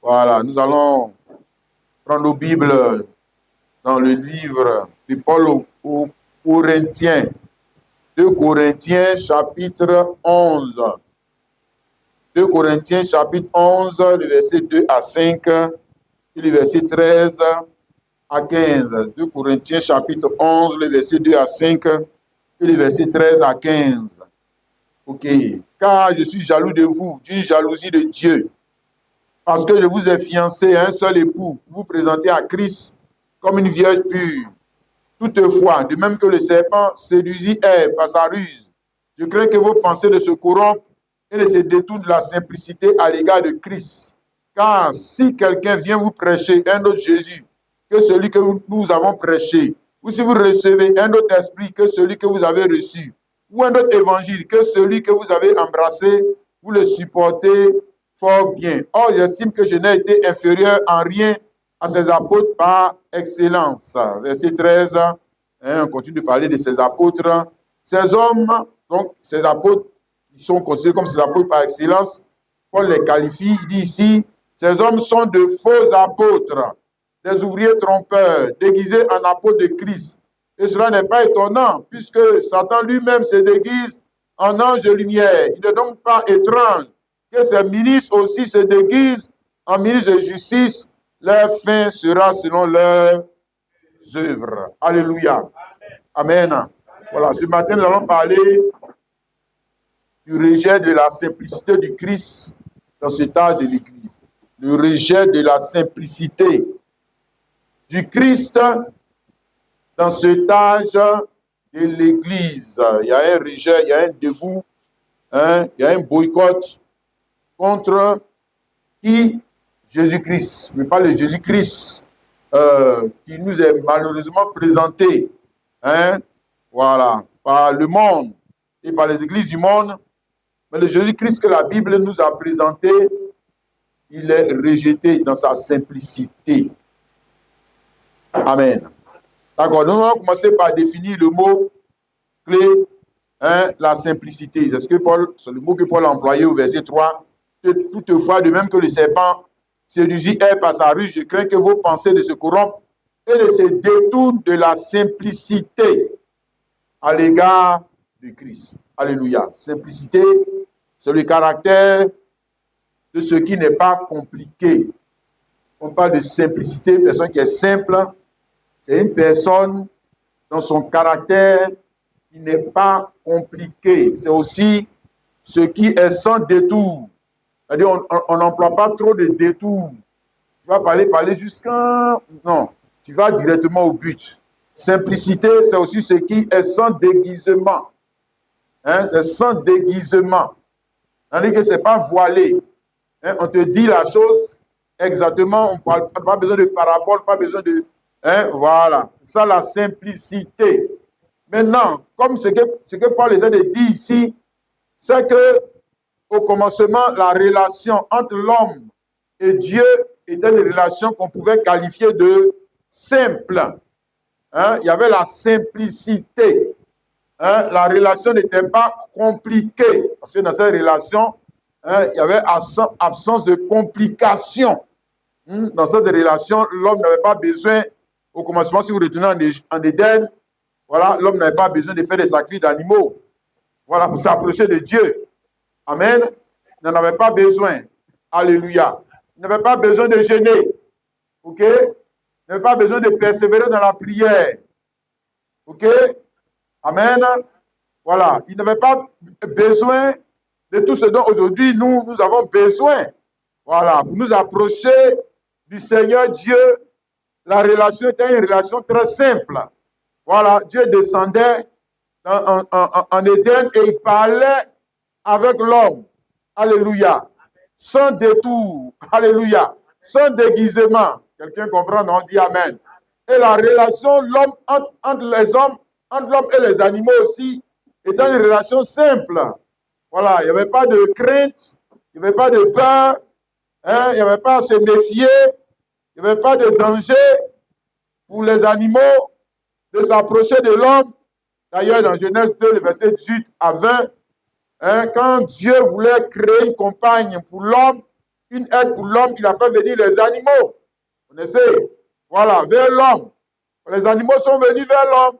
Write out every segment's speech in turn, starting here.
Voilà, nous allons prendre nos Bibles dans le livre de Paul aux Corinthiens. 2 Corinthiens chapitre 11. 2 Corinthiens chapitre 11, le verset 2 à 5 et le verset 13 à 15. 2 Corinthiens chapitre 11, le verset 2 à 5 et le verset 13 à 15. Ok. Car je suis jaloux de vous, d'une jalousie de Dieu, parce que je vous ai fiancé à un seul époux, vous présentez à Christ comme une vierge pure. Toutefois, de même que le serpent séduisit Ève par sa ruse, je crains que vos pensées ne se corrompent et ne se détournent de la simplicité à l'égard de Christ. Car si quelqu'un vient vous prêcher un autre Jésus que celui que nous avons prêché, ou si vous recevez un autre esprit que celui que vous avez reçu, ou un autre évangile que celui que vous avez embrassé, vous le supportez fort bien. Or, j'estime que je n'ai été inférieur en rien à ces apôtres par excellence. Verset 13, on continue de parler de ces apôtres. Ces hommes, donc ces apôtres, qui sont considérés comme ces apôtres par excellence, Paul les qualifie, il dit ici, ces hommes sont de faux apôtres, des ouvriers trompeurs, déguisés en apôtres de Christ. Et cela n'est pas étonnant, puisque Satan lui-même se déguise en ange de lumière. Il n'est donc pas étrange que ces ministres aussi se déguisent en ministres de justice. Leur fin sera selon leurs œuvres. Alléluia. Amen. Voilà, ce matin, nous allons parler du rejet de la simplicité du Christ dans cet âge de l'Église. Le rejet de la simplicité du Christ dans cet âge de l'Église. Il y a un rejet, il y a un dégoût, il y a un boycott contre qui? Jésus-Christ, mais pas le Jésus-Christ qui nous est malheureusement présenté, voilà, par le monde et par les églises du monde. Mais le Jésus-Christ que la Bible nous a présenté, il est rejeté dans sa simplicité. Amen. D'accord, nous allons commencer par définir le mot clé, la simplicité. C'est le mot que Paul a employé au verset 3. Toutefois, de même que le serpent séduisit Ève par sa ruse, je crains que vos pensées ne se corrompent et ne se détournent de la simplicité à l'égard de Christ. Alléluia. Simplicité, c'est le caractère de ce qui n'est pas compliqué. On parle de simplicité, une personne qui est simple, c'est une personne dans son caractère qui n'est pas compliqué. C'est aussi ce qui est sans détour. C'est-à-dire, on n'emploie pas trop de détours. Tu vas parler jusqu'à... Non, tu vas directement au but. Simplicité, c'est aussi ce qui est sans déguisement. C'est sans déguisement. C'est-à-dire que ce n'est pas voilé. On te dit la chose exactement, on n'a pas besoin de parabole, pas besoin de... voilà, c'est ça la simplicité. Maintenant, comme ce que Paul essaie de dire ici, c'est que au commencement, la relation entre l'homme et Dieu était une relation qu'on pouvait qualifier de simple. Il y avait la simplicité. La relation n'était pas compliquée. Parce que dans cette relation, il y avait absence de complication. Dans cette relation, l'homme n'avait pas besoin, au commencement, si vous retournez en Éden, voilà, l'homme n'avait pas besoin de faire des sacrifices d'animaux. Voilà, pour s'approcher de Dieu. Amen. Il n'en avait pas besoin. Alléluia. Il n'avait pas besoin de jeûner. OK? Il n'avait pas besoin de persévérer dans la prière. OK? Amen. Voilà. Il n'avait pas besoin de tout ce dont aujourd'hui nous avons besoin. Voilà. Pour nous approcher du Seigneur Dieu, la relation était une relation très simple. Voilà. Dieu descendait en Éden et il parlait avec l'homme. Alléluia. Sans détour. Alléluia. Sans déguisement. Quelqu'un comprend, non? Dit Amen. Et la relation l'homme entre les hommes, entre l'homme et les animaux aussi, était une relation simple. Voilà. Il n'y avait pas de crainte. Il n'y avait pas de peur. Il n'y avait pas à se méfier. Il n'y avait pas de danger pour les animaux de s'approcher de l'homme. D'ailleurs, dans Genèse 2, le verset 18 à 20, quand Dieu voulait créer une compagne pour l'homme, une aide pour l'homme, il a fait venir les animaux. Vous connaissez? Voilà, vers l'homme. Les animaux sont venus vers l'homme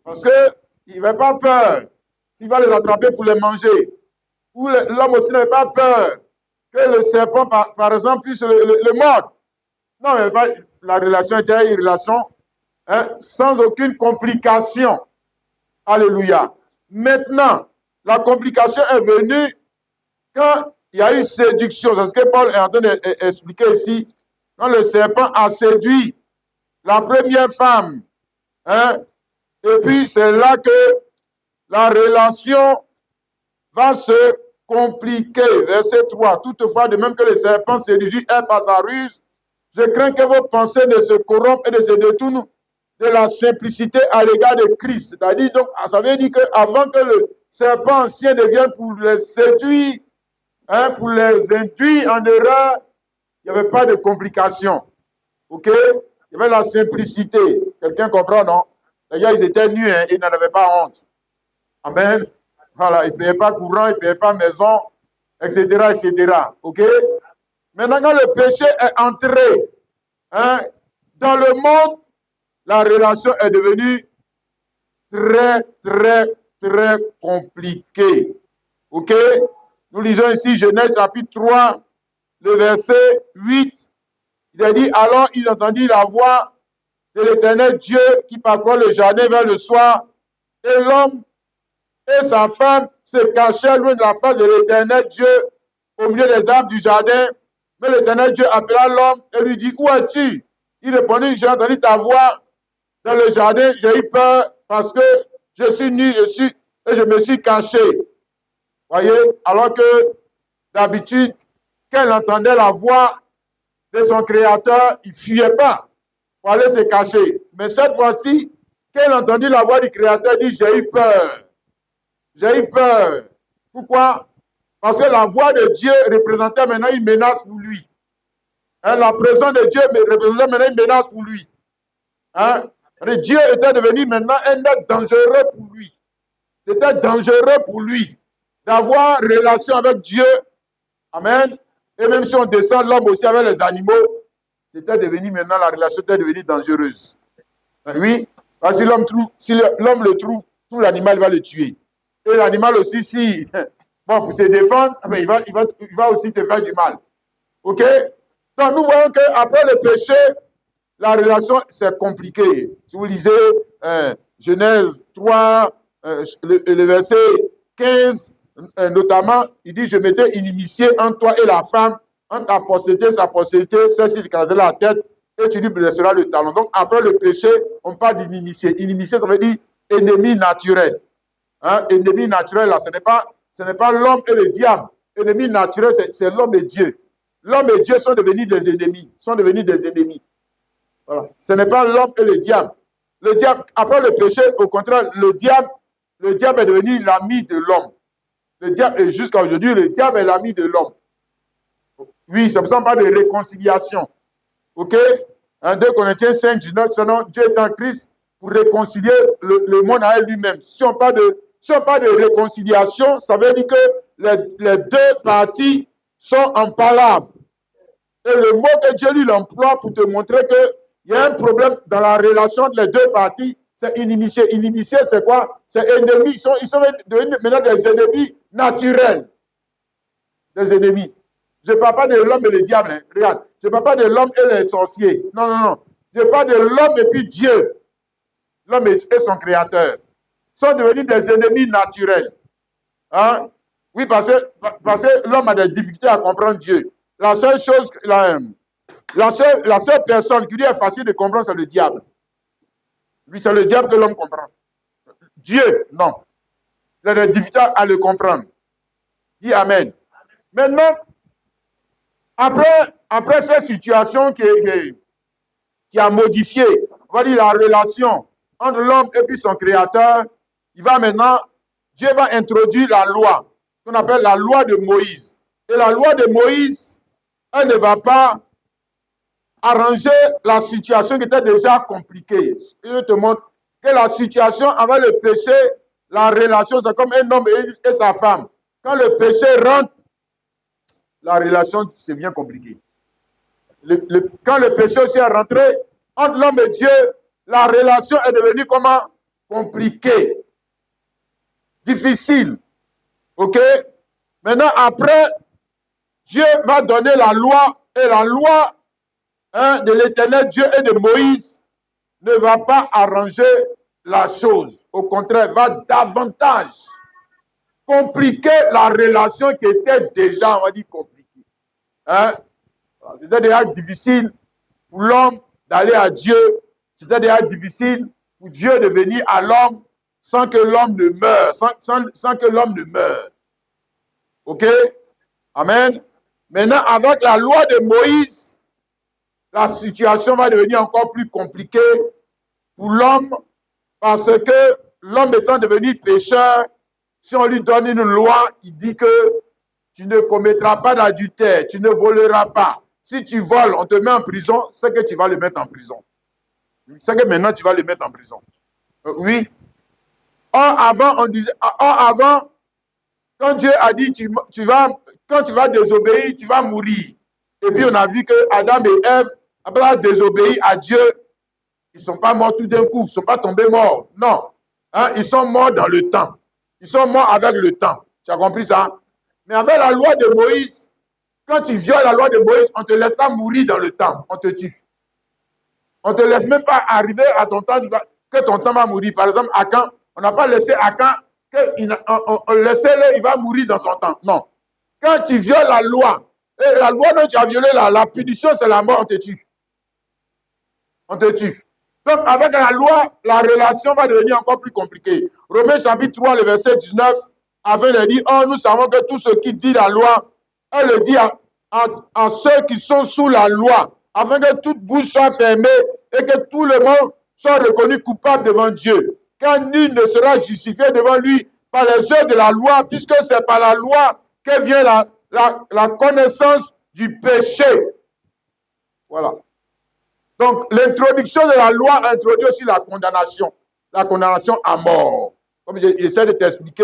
parce qu'il n'avait pas peur s'il va les attraper pour les manger. Ou l'homme aussi n'avait pas peur que le serpent, par exemple, puisse le mordre. Non, mais la relation était une relation sans aucune complication. Alléluia. Maintenant, la complication est venue quand il y a eu séduction. C'est ce que Paul est en train d'expliquer ici. Quand le serpent a séduit la première femme. Et puis, c'est là que la relation va se compliquer. Verset 3. Toutefois, de même que le serpent séduit par sa ruse, je crains que vos pensées ne se corrompent et ne se détournent de la simplicité à l'égard de Christ. C'est-à-dire, donc, ça veut dire qu'avant que le serpent ancien devienne pour les séduire, pour les induire en erreur, il n'y avait pas de complications. OK? Il y avait la simplicité. Quelqu'un comprend, non? D'ailleurs, ils étaient nus, ils n'en avaient pas honte. Amen. Voilà, ils ne payaient pas courant, ils ne payaient pas maison, etc., etc. OK? Maintenant, quand le péché est entré dans le monde, la relation est devenue très, très, très compliquée. OK? Nous lisons ici Genèse chapitre 3, le verset 8. Il a dit, alors ils entendirent la voix de l'Éternel Dieu qui parcourait le jardin vers le soir, et l'homme et sa femme se cachaient loin de la face de l'Éternel Dieu au milieu des arbres du jardin. Mais l'Éternel Dieu appela l'homme et lui dit, où es-tu? Il répondit, j'ai entendu ta voix dans le jardin, j'ai eu peur parce que je suis nu, et je me suis caché. Voyez, alors que d'habitude, quand il entendait la voix de son créateur, il ne fuyait pas pour aller se cacher. Mais cette fois-ci, quand il entendit la voix du créateur, il dit, j'ai eu peur. J'ai eu peur. Pourquoi? Parce que la voix de Dieu représentait maintenant une menace pour lui. La présence de Dieu représentait maintenant une menace pour lui. Dieu était devenu maintenant un être dangereux pour lui. C'était dangereux pour lui d'avoir relation avec Dieu. Amen. Et même si on descend l'homme aussi avec les animaux, c'était devenu maintenant, la relation était devenue dangereuse. Oui, parce que si l'homme le trouve, tout l'animal va le tuer. Et l'animal aussi, si, bon, pour se défendre, il va aussi te faire du mal. OK? Donc, nous voyons qu'après le péché, la relation, c'est compliqué. Si vous lisez Genèse 3, le verset 15, notamment, il dit, je m'étais inimitié entre toi et la femme, entre ta postérité et sa postérité, celle-ci écraserait la tête, et tu lui blesseras le talon. Donc, après le péché, on parle d'inimitié. Inimitié, ça veut dire ennemi naturel. Ennemi naturel, là, ce n'est pas l'homme et le diable. Ennemi naturel, c'est l'homme et Dieu. L'homme et Dieu sont devenus des ennemis. Voilà. Ce n'est pas l'homme et le diable. Le diable, après le péché, au contraire, le diable est devenu l'ami de l'homme. Le diable, et jusqu'à aujourd'hui, le diable est l'ami de l'homme. Oui, ça ne me semble pas de réconciliation. OK? 2 Corinthiens 5, 19, sinon Dieu est en Christ pour réconcilier le monde à lui-même. Si on parle de réconciliation, ça veut dire que les deux parties sont imparables. Et le mot que Dieu lui l'emploie pour te montrer qu'il y a un problème dans la relation des deux parties, c'est inimitié. Inimitié, c'est quoi? C'est ennemis. Ils sont devenus maintenant des ennemis naturels. Des ennemis. Je ne parle pas de l'homme et le diable. Hein. Regarde. Je ne parle pas de l'homme et les sorciers. Non, non, non. Je parle de l'homme et puis Dieu. L'homme et son créateur. Sont devenus des ennemis naturels. Hein? Oui, parce que l'homme a des difficultés à comprendre Dieu. La seule chose, la seule personne qui lui est facile de comprendre, c'est le diable. Lui, c'est le diable que l'homme comprend. Dieu, non. Il a des difficultés à le comprendre. Dis Amen. Maintenant, après cette situation qui a modifié, on va dire, la relation entre l'homme et puis son créateur, Dieu va introduire la loi, qu'on appelle la loi de Moïse. Et la loi de Moïse, elle ne va pas arranger la situation qui était déjà compliquée. Je te montre que la situation avant le péché, la relation, c'est comme un homme et sa femme. Quand le péché rentre, la relation devient compliquée. Quand le péché aussi est rentré entre l'homme et Dieu, la relation est devenue comment? Compliquée, difficile. Ok? Maintenant, après, Dieu va donner la loi, et la loi de l'Éternel Dieu et de Moïse ne va pas arranger la chose. Au contraire, va davantage compliquer la relation qui était déjà, on va dire, compliquée. Hein? C'était déjà difficile pour l'homme d'aller à Dieu. C'était déjà difficile pour Dieu de venir à l'homme sans que l'homme ne meure, sans que l'homme ne meure. Ok? Amen. Maintenant, avec la loi de Moïse, la situation va devenir encore plus compliquée pour l'homme parce que l'homme étant devenu pécheur, si on lui donne une loi qui dit que tu ne commettras pas d'adultère, tu ne voleras pas. Si tu voles, on te met en prison, c'est que tu vas le mettre en prison. C'est que maintenant tu vas le mettre en prison. Oui. Or, avant, on disait, avant, quand Dieu a dit, quand tu vas désobéir, tu vas mourir. Et puis on a vu que Adam et Ève, après avoir désobéi à Dieu, ils ne sont pas morts tout d'un coup, ils ne sont pas tombés morts. Non. Hein, ils sont morts dans le temps. Ils sont morts avec le temps. Tu as compris ça? Mais avec la loi de Moïse, quand tu violes la loi de Moïse, on ne te laisse pas mourir dans le temps. On te tue. On ne te laisse même pas arriver à ton temps, que ton temps va mourir. Par exemple, Akan, on n'a pas laissé Akan, on laissait-le, il va mourir dans son temps. Non. Quand tu violes la loi, et la loi dont tu as violé, la punition, c'est la mort, on te tue. On te tue. Donc, avec la loi, la relation va devenir encore plus compliquée. Romains chapitre 3, le verset 19, avait le dit, oh, nous savons que tout ce qui dit la loi, elle le dit à ceux qui sont sous la loi, afin que toute bouche soit fermée et que tout le monde soit reconnu coupable devant Dieu. Car nul ne sera justifié devant lui par les œuvres de la loi, puisque c'est par la loi que vient la connaissance du péché. Voilà. Donc, l'introduction de la loi introduit aussi la condamnation à mort. Comme j'essaie de t'expliquer,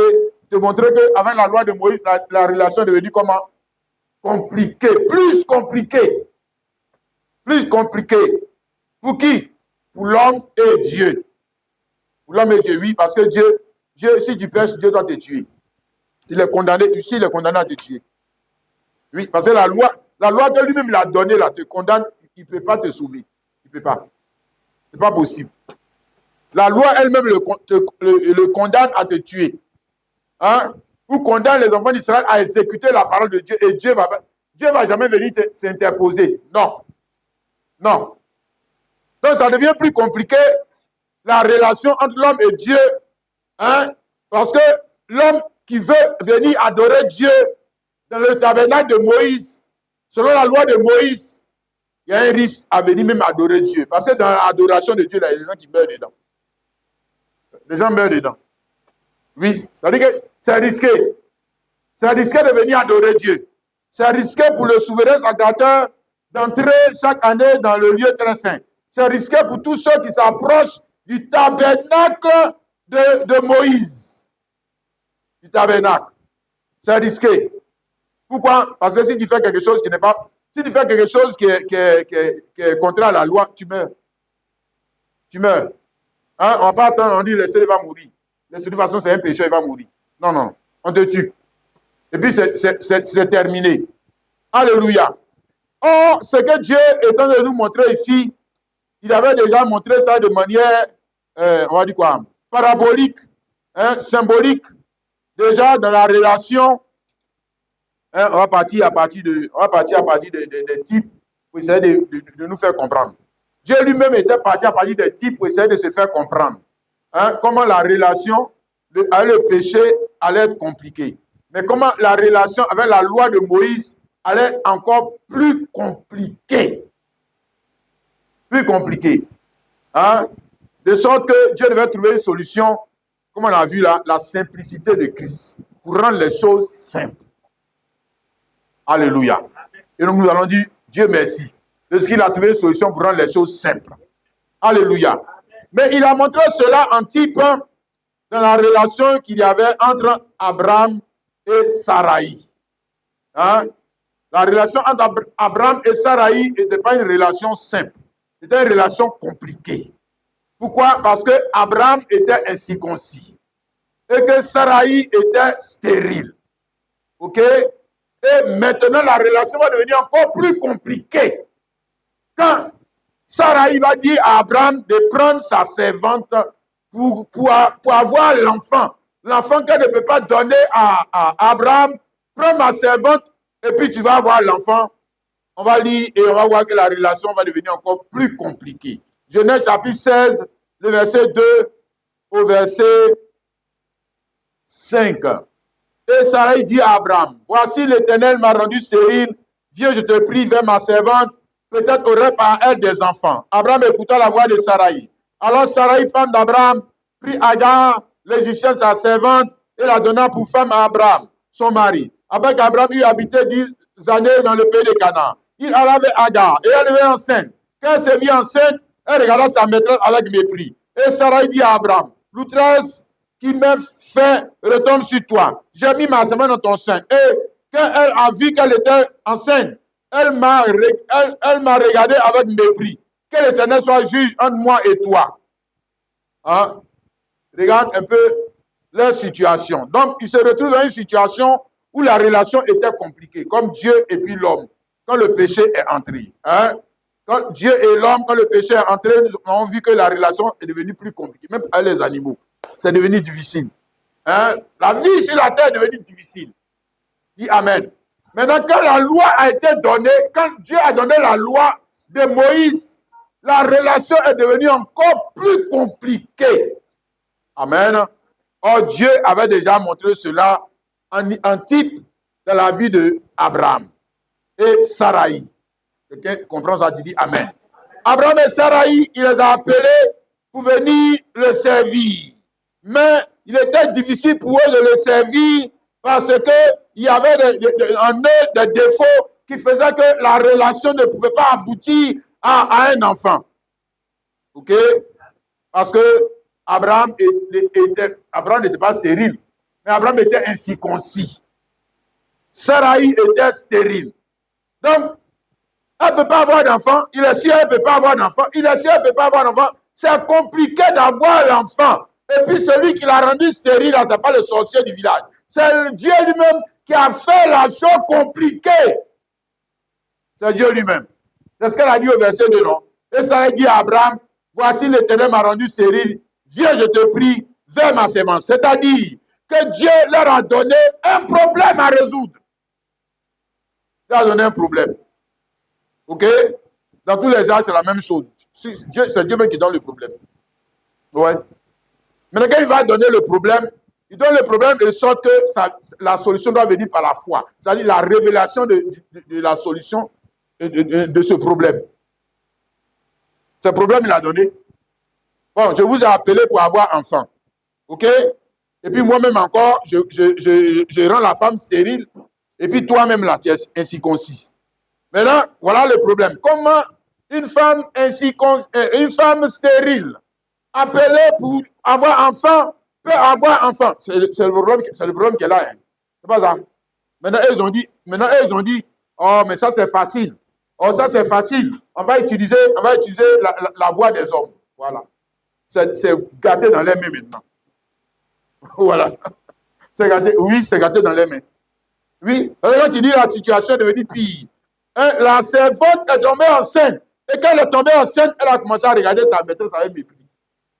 de montrer qu'avec la loi de Moïse, la relation est devenue comment? Compliquée, plus compliquée. Plus compliquée. Pour qui? Pour l'homme et Dieu. Pour l'homme et Dieu, oui, parce que Dieu, si tu pêches, Dieu doit te tuer. Il est condamné, ici, il est condamné à te tuer. Oui, parce que la loi que lui-même l'a donnée, là, te condamne, il ne peut pas te sauver. Il ne peut pas. Ce n'est pas possible. La loi elle-même le condamne à te tuer. Hein? Ou condamne les enfants d'Israël à exécuter la parole de Dieu. Et Dieu va jamais venir s'interposer. Non. Non. Donc ça devient plus compliqué, la relation entre l'homme et Dieu. Hein? Parce que l'homme qui veut venir adorer Dieu dans le tabernacle de Moïse, selon la loi de Moïse, il y a un risque à venir même adorer Dieu. Parce que dans l'adoration de Dieu, il y a des gens qui meurent dedans. Les gens meurent dedans. Oui, c'est-à-dire que c'est risqué. C'est risqué de venir adorer Dieu. C'est risqué pour le souverain sacrificateur d'entrer chaque année dans le lieu très saint. C'est risqué pour tous ceux qui s'approchent du tabernacle de Moïse. Du tabernacle. C'est risqué. Pourquoi? Parce que si tu fais quelque chose qui n'est pas... Si tu fais quelque chose qui est contraire à la loi, tu meurs. Tu meurs. Hein? On ne va pas attendre, on dit, laissez-le, il va mourir. De toute façon, c'est un péché, il va mourir. Non, non, on te tue. Et puis, c'est terminé. Alléluia. Or, ce que Dieu est en train de nous montrer ici, il avait déjà montré ça de manière, on va dire quoi, parabolique, hein, symbolique, déjà dans la relation. Hein, on va partir à partir des types pour essayer de nous faire comprendre. Dieu lui-même était parti à partir des types pour essayer de se faire comprendre. Hein, comment la relation avec le péché allait être compliquée. Mais comment la relation avec la loi de Moïse allait être encore plus compliquée. Plus compliquée. Hein, de sorte que Dieu devait trouver une solution, comme on a vu là, la simplicité de Christ, pour rendre les choses simples. Alléluia. Et donc nous allons dire, Dieu merci, de ce qu'il a trouvé une solution pour rendre les choses simples. Alléluia. Mais il a montré cela en type dans la relation qu'il y avait entre Abraham et Saraï. Hein? La relation entre Abraham et Saraï n'était pas une relation simple. C'était une relation compliquée. Pourquoi? Parce que Abraham était incirconcis et que Saraï était stérile. OK? Et maintenant, la relation va devenir encore plus compliquée. Quand Saraï va dire à Abraham de prendre sa servante pour avoir l'enfant. L'enfant qu'elle ne peut pas donner à Abraham, prends ma servante et puis tu vas avoir l'enfant. On va lire et on va voir que la relation va devenir encore plus compliquée. Genèse chapitre 16, le verset 2 au verset 5. Et Saraï dit à Abraham, voici l'Éternel m'a rendu stérile, viens je te prie vers ma servante, peut-être aurait par elle des enfants. Abraham écouta la voix de Saraï. Alors Saraï, femme d'Abraham, prit Agar, l'Égyptienne, sa servante, et la donna pour femme à Abraham, son mari. Après qu'Abraham eut habité 10 années dans le pays de Canaan, il alla avec Agar, et elle devait enceinte. Quand elle s'est mise enceinte, elle regarda sa maîtresse avec mépris. Et Saraï dit à Abraham, l'outrage qui m'a fait retombe sur toi. J'ai mis ma semaine dans ton sein. Et quand elle a vu qu'elle était enceinte, elle m'a regardé avec mépris. Que l'Éternel soit juge entre moi et toi. Hein? Regarde un peu leur situation. Donc, ils se retrouvent dans une situation où la relation était compliquée, comme Dieu et puis l'homme, quand le péché est entré. Hein? Quand Dieu et l'homme, quand le péché est entré, nous avons vu que la relation est devenue plus compliquée, même avec les animaux. C'est devenu difficile. Hein? La vie sur la terre est devenue difficile. Dis Amen. Maintenant, quand la loi a été donnée, quand Dieu a donné la loi de Moïse, la relation est devenue encore plus compliquée. Amen. Or, Dieu avait déjà montré cela en type dans la vie d'Abraham et Saraï. Quelqu'un comprend ça, tu dis Amen. Abraham et Saraï, il les a appelés pour venir le servir. Mais il était difficile pour eux de le servir parce qu'il y avait en eux des défauts qui faisaient que la relation ne pouvait pas aboutir à un enfant. OK? Parce que Abraham n'était pas stérile, mais Abraham était incirconcis. Saraï était stérile. Donc, elle ne peut pas avoir d'enfant. Il est sûr qu'elle ne peut pas avoir d'enfant. Il est sûr qu'elle ne peut pas avoir d'enfant. C'est compliqué d'avoir l'enfant. Et puis celui qui l'a rendu stérile, ce n'est pas le sorcier du village. C'est Dieu lui-même qui a fait la chose compliquée. C'est Dieu lui-même. C'est ce qu'elle a dit au verset 2, non? Et ça a dit à Abraham, voici l'Éternel m'a rendu stérile. Viens, je te prie, vers ma semence. C'est-à-dire que Dieu leur a donné un problème à résoudre. Il leur a donné un problème. OK? Dans tous les ans, c'est la même chose. C'est Dieu même qui donne le problème. Ouais. Maintenant, quand il va donner le problème, il donne le problème de sorte que la solution doit venir par la foi. C'est-à-dire la révélation de la solution de ce problème. Ce problème, il a donné. Bon, je vous ai appelé pour avoir enfant. OK? Et puis moi-même encore, je rends la femme stérile. Et puis toi-même, là, tu es incirconcis. Maintenant, voilà le problème. Comment une femme stérile, appelée pour avoir enfant, peut avoir enfant? C'est le problème qu'elle a. Hein. C'est pas ça. Maintenant, ils ont dit, oh, mais ça c'est facile. Oh, ça c'est facile. On va utiliser la voix des hommes. Voilà. C'est gâté dans les mains maintenant. Voilà. C'est gâté, oui, c'est gâté dans les mains. Oui, quand tu dis la situation est devenue pire. La servante est tombée enceinte. Et quand elle est tombée enceinte, elle a commencé à regarder sa maîtresse avec mépris.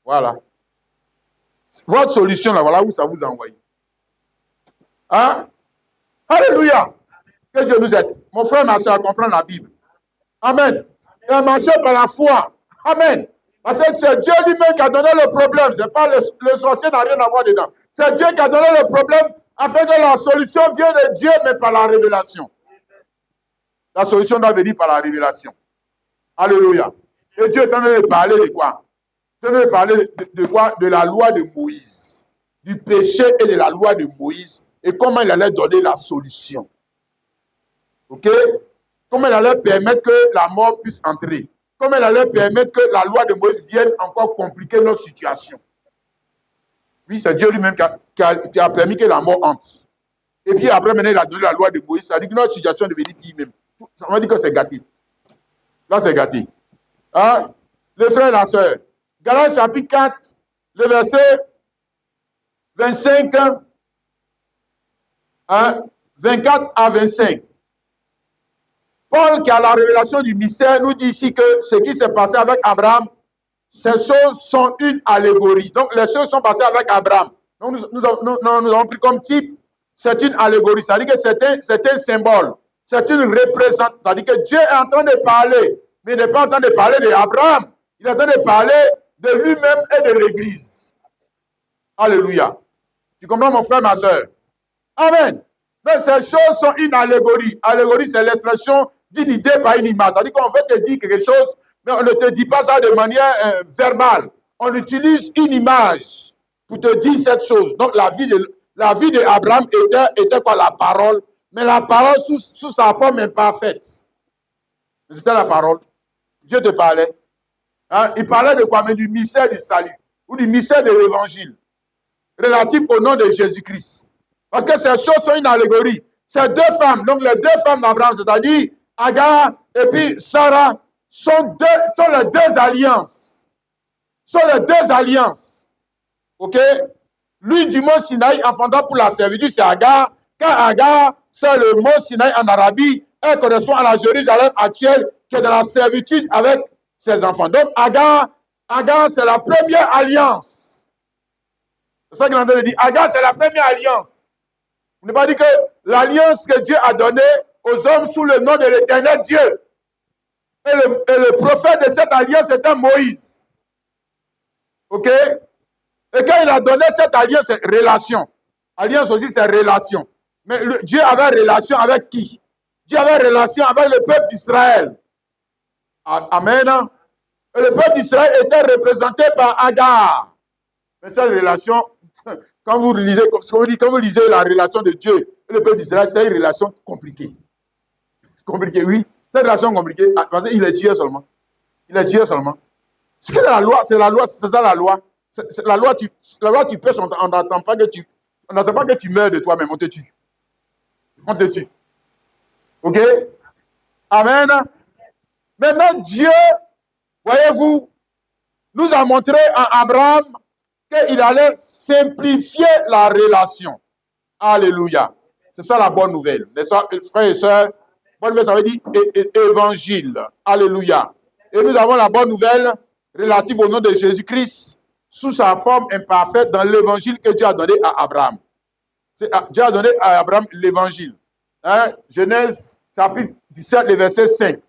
Voilà. Votre solution, là, voilà où ça vous a envoyé. Hein? Alléluia. Que Dieu nous aide. Mon frère, ma soeur, à comprendre la Bible. Amen. Et marcher par la foi. Amen. Parce que c'est Dieu lui-même qui a donné le problème. Ce n'est pas le sorcier n'a rien à voir dedans. C'est Dieu qui a donné le problème afin que la solution vienne de Dieu, mais par la révélation. La solution doit venir par la révélation. Alléluia. Et Dieu est en train de parler de quoi? Il est en train de parler de quoi? De la loi de Moïse. Du péché et de la loi de Moïse. Et comment il allait donner la solution. OK? Comment il allait permettre que la mort puisse entrer. Comment il allait permettre que la loi de Moïse vienne encore compliquer notre situation. Oui, c'est Dieu lui-même qui a permis que la mort entre. Et puis après, maintenant, il a donné la loi de Moïse. Ça dit que notre situation devait dire pire même. Ça veut dire que c'est gâté. Là, c'est gâté. Hein? Les frères et la sœur. Galates chapitre 4, le verset 25, hein, 24 à 25. Paul, qui a la révélation du mystère, nous dit ici que ce qui s'est passé avec Abraham, ces choses sont une allégorie. Donc, les choses sont passées avec Abraham. Donc, nous avons pris comme type, c'est une allégorie. C'est-à-dire que c'est un symbole. C'est une représentation. C'est-à-dire que Dieu est en train de parler, mais il n'est pas en train de parler d'Abraham. Il est en train de parler de lui-même et de l'Église. Alléluia. Tu comprends, mon frère, ma soeur? Amen. Mais ces choses sont une allégorie. Allégorie, c'est l'expression d'une idée par une image. C'est-à-dire qu'on veut te dire quelque chose, mais on ne te dit pas ça de manière verbale. On utilise une image pour te dire cette chose. Donc, la vie d'Abraham était quoi? La parole. Mais la parole sous sa forme imparfaite. C'était la parole. Dieu te parlait. Hein? Il parlait de quoi? Mais du mystère du salut. Ou du mystère de l'évangile. Relatif au nom de Jésus-Christ. Parce que ces choses sont une allégorie. Ces deux femmes, donc les deux femmes d'Abraham, c'est-à-dire Agar et puis Sarah, sont les deux alliances. Sont les deux alliances. Ok? Lui du mont Sinaï enfanta pour la servitude, c'est Agar. Car Agar, c'est le mont Sinaï en Arabie. Elle correspond à la Jérusalem actuelle qui est dans la servitude avec ses enfants. Donc Agar, c'est la première alliance. C'est ça qu'il est en train de dire. Agar, c'est la première alliance. On ne pas dit que l'alliance que Dieu a donnée aux hommes sous le nom de l'Éternel Dieu. Et le prophète de cette alliance était Moïse. Ok? Et quand il a donné cette alliance, c'est relation. Alliance aussi, c'est relation. Mais Dieu avait relation avec qui? Dieu avait relation avec le peuple d'Israël. Amen. Et le peuple d'Israël était représenté par Agar. Mais cette relation, quand vous lisez la relation de Dieu et le peuple d'Israël, c'est une relation compliquée. Compliquée, oui. Cette relation compliquée, parce qu'il est Dieu seulement. Il est Dieu seulement. C'est la loi, c'est ça la loi. La loi, tu pêches, on n'attend pas que tu meurs de toi-même, on te tue. On te tue. Ok? Amen. Maintenant, Dieu, voyez-vous, nous a montré à Abraham qu'il allait simplifier la relation. Alléluia. C'est ça la bonne nouvelle. Les frères et sœurs, bonne nouvelle, ça veut dire évangile. Alléluia. Et nous avons la bonne nouvelle relative au nom de Jésus-Christ sous sa forme imparfaite dans l'évangile que Dieu a donné à Abraham. Dieu a donné à Abraham l'évangile. Hein? Genèse chapitre 17, le verset 5.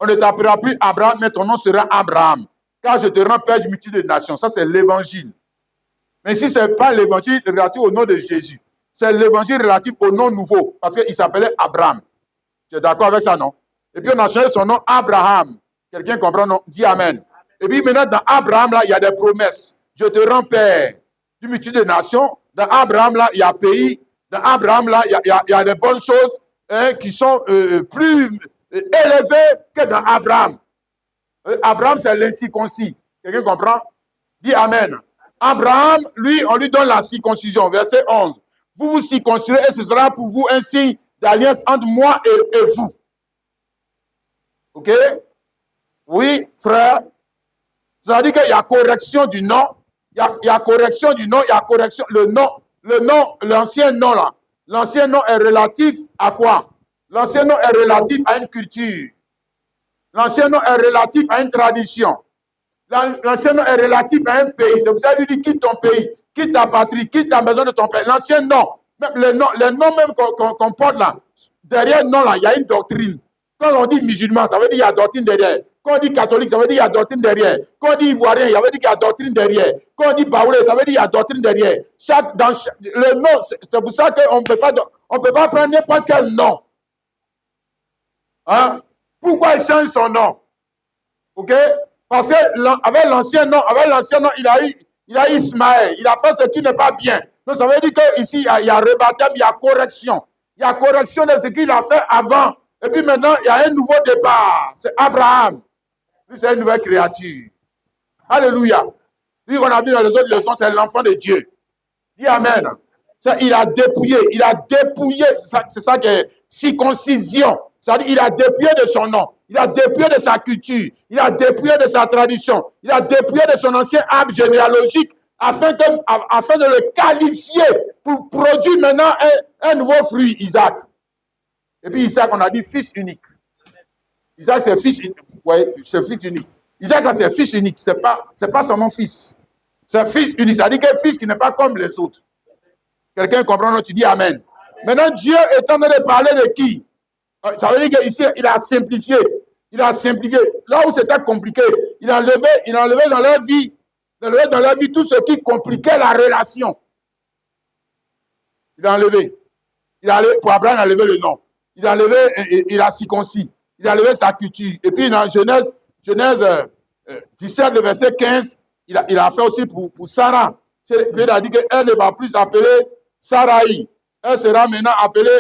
On ne t'appellera plus Abraham, mais ton nom sera Abraham. Car je te rends père du multitude de nations. Ça, c'est l'évangile. Mais si ce n'est pas l'évangile relatif au nom de Jésus, c'est l'évangile relatif au nom nouveau, parce qu'il s'appelait Abraham. Tu es d'accord avec ça, non? Et puis on a changé son nom Abraham. Quelqu'un comprend, non? Dis Amen. Et puis maintenant, dans Abraham, là, il y a des promesses. Je te rends père du multitude de nations. Dans Abraham, là, il y a pays. Dans Abraham, là, il y a des bonnes choses qui sont plus élevées que dans Abraham. Abraham, c'est l'incirconcis. Quelqu'un comprend? Dis Amen. Abraham, lui, on lui donne la circoncision. Verset 11. Vous vous circoncirez et ce sera pour vous un signe d'alliance entre moi et vous. Ok? Oui, frère. C'est-à-dire qu'il y a correction du nom. Il y a correction du nom. Il y a correction. Le nom, l'ancien nom là. L'ancien nom est relatif à quoi? L'ancien nom est relatif à une culture. L'ancien nom est relatif à une tradition. L'ancien nom est relatif à un pays. C'est pour ça qu'il dit quitte ton pays, quitte ta patrie, quitte la maison de ton père. L'ancien nom, même les noms même qu'on porte là, derrière le nom là, il y a une doctrine. Quand on dit musulman, ça veut dire qu'il y a doctrine derrière. Quand on dit catholique, ça veut dire qu'il y a doctrine derrière. Quand on dit ivoirien, ça veut dire qu'il y a doctrine derrière. Quand on dit baoulé, ça veut dire qu'il y a doctrine derrière. Le nom, c'est pour ça qu'on ne peut pas prendre n'importe quel nom. Hein? Pourquoi il change son nom? Ok? Parce qu'avec l'ancien nom, il a eu Ismaël. Il a fait ce qui n'est pas bien. Donc ça veut dire qu'ici, il y a rebaptême, il y a correction. Il y a correction de ce qu'il a fait avant. Et puis maintenant, il y a un nouveau départ. C'est Abraham. Lui, c'est une nouvelle créature. Alléluia. Lui, on a vu dans les autres leçons, c'est l'enfant de Dieu. Dis Amen. Il a dépouillé. C'est ça qui est circoncision. C'est-à-dire, il a dépouillé de son nom. Il a dépouillé de sa culture. Il a dépouillé de sa tradition. Il a dépouillé de son ancien arbre généalogique afin de le qualifier pour produire maintenant un nouveau fruit, Isaac. Et puis Isaac, on a dit fils unique. Isaac, c'est fils unique. Oui, c'est fils unique. Isaac, là, c'est fils unique. C'est pas seulement fils. C'est fils unique. Ça dit qu'un fils qui n'est pas comme les autres. Quelqu'un comprend, tu dis Amen. Maintenant, Dieu est en train de parler de qui? Ça veut dire qu'ici, il a simplifié. Il a simplifié. Là où c'était compliqué, il a enlevé dans leur vie tout ce qui compliquait la relation. Il a enlevé. Pour Abraham, il a enlevé le nom. Il a enlevé, il a circoncis. Il a enlevé sa culture. Et puis dans Genèse 17, le verset 15, il a fait aussi pour Sarah. Il a dit qu'elle ne va plus s'appeler Sarai. Elle sera maintenant appelée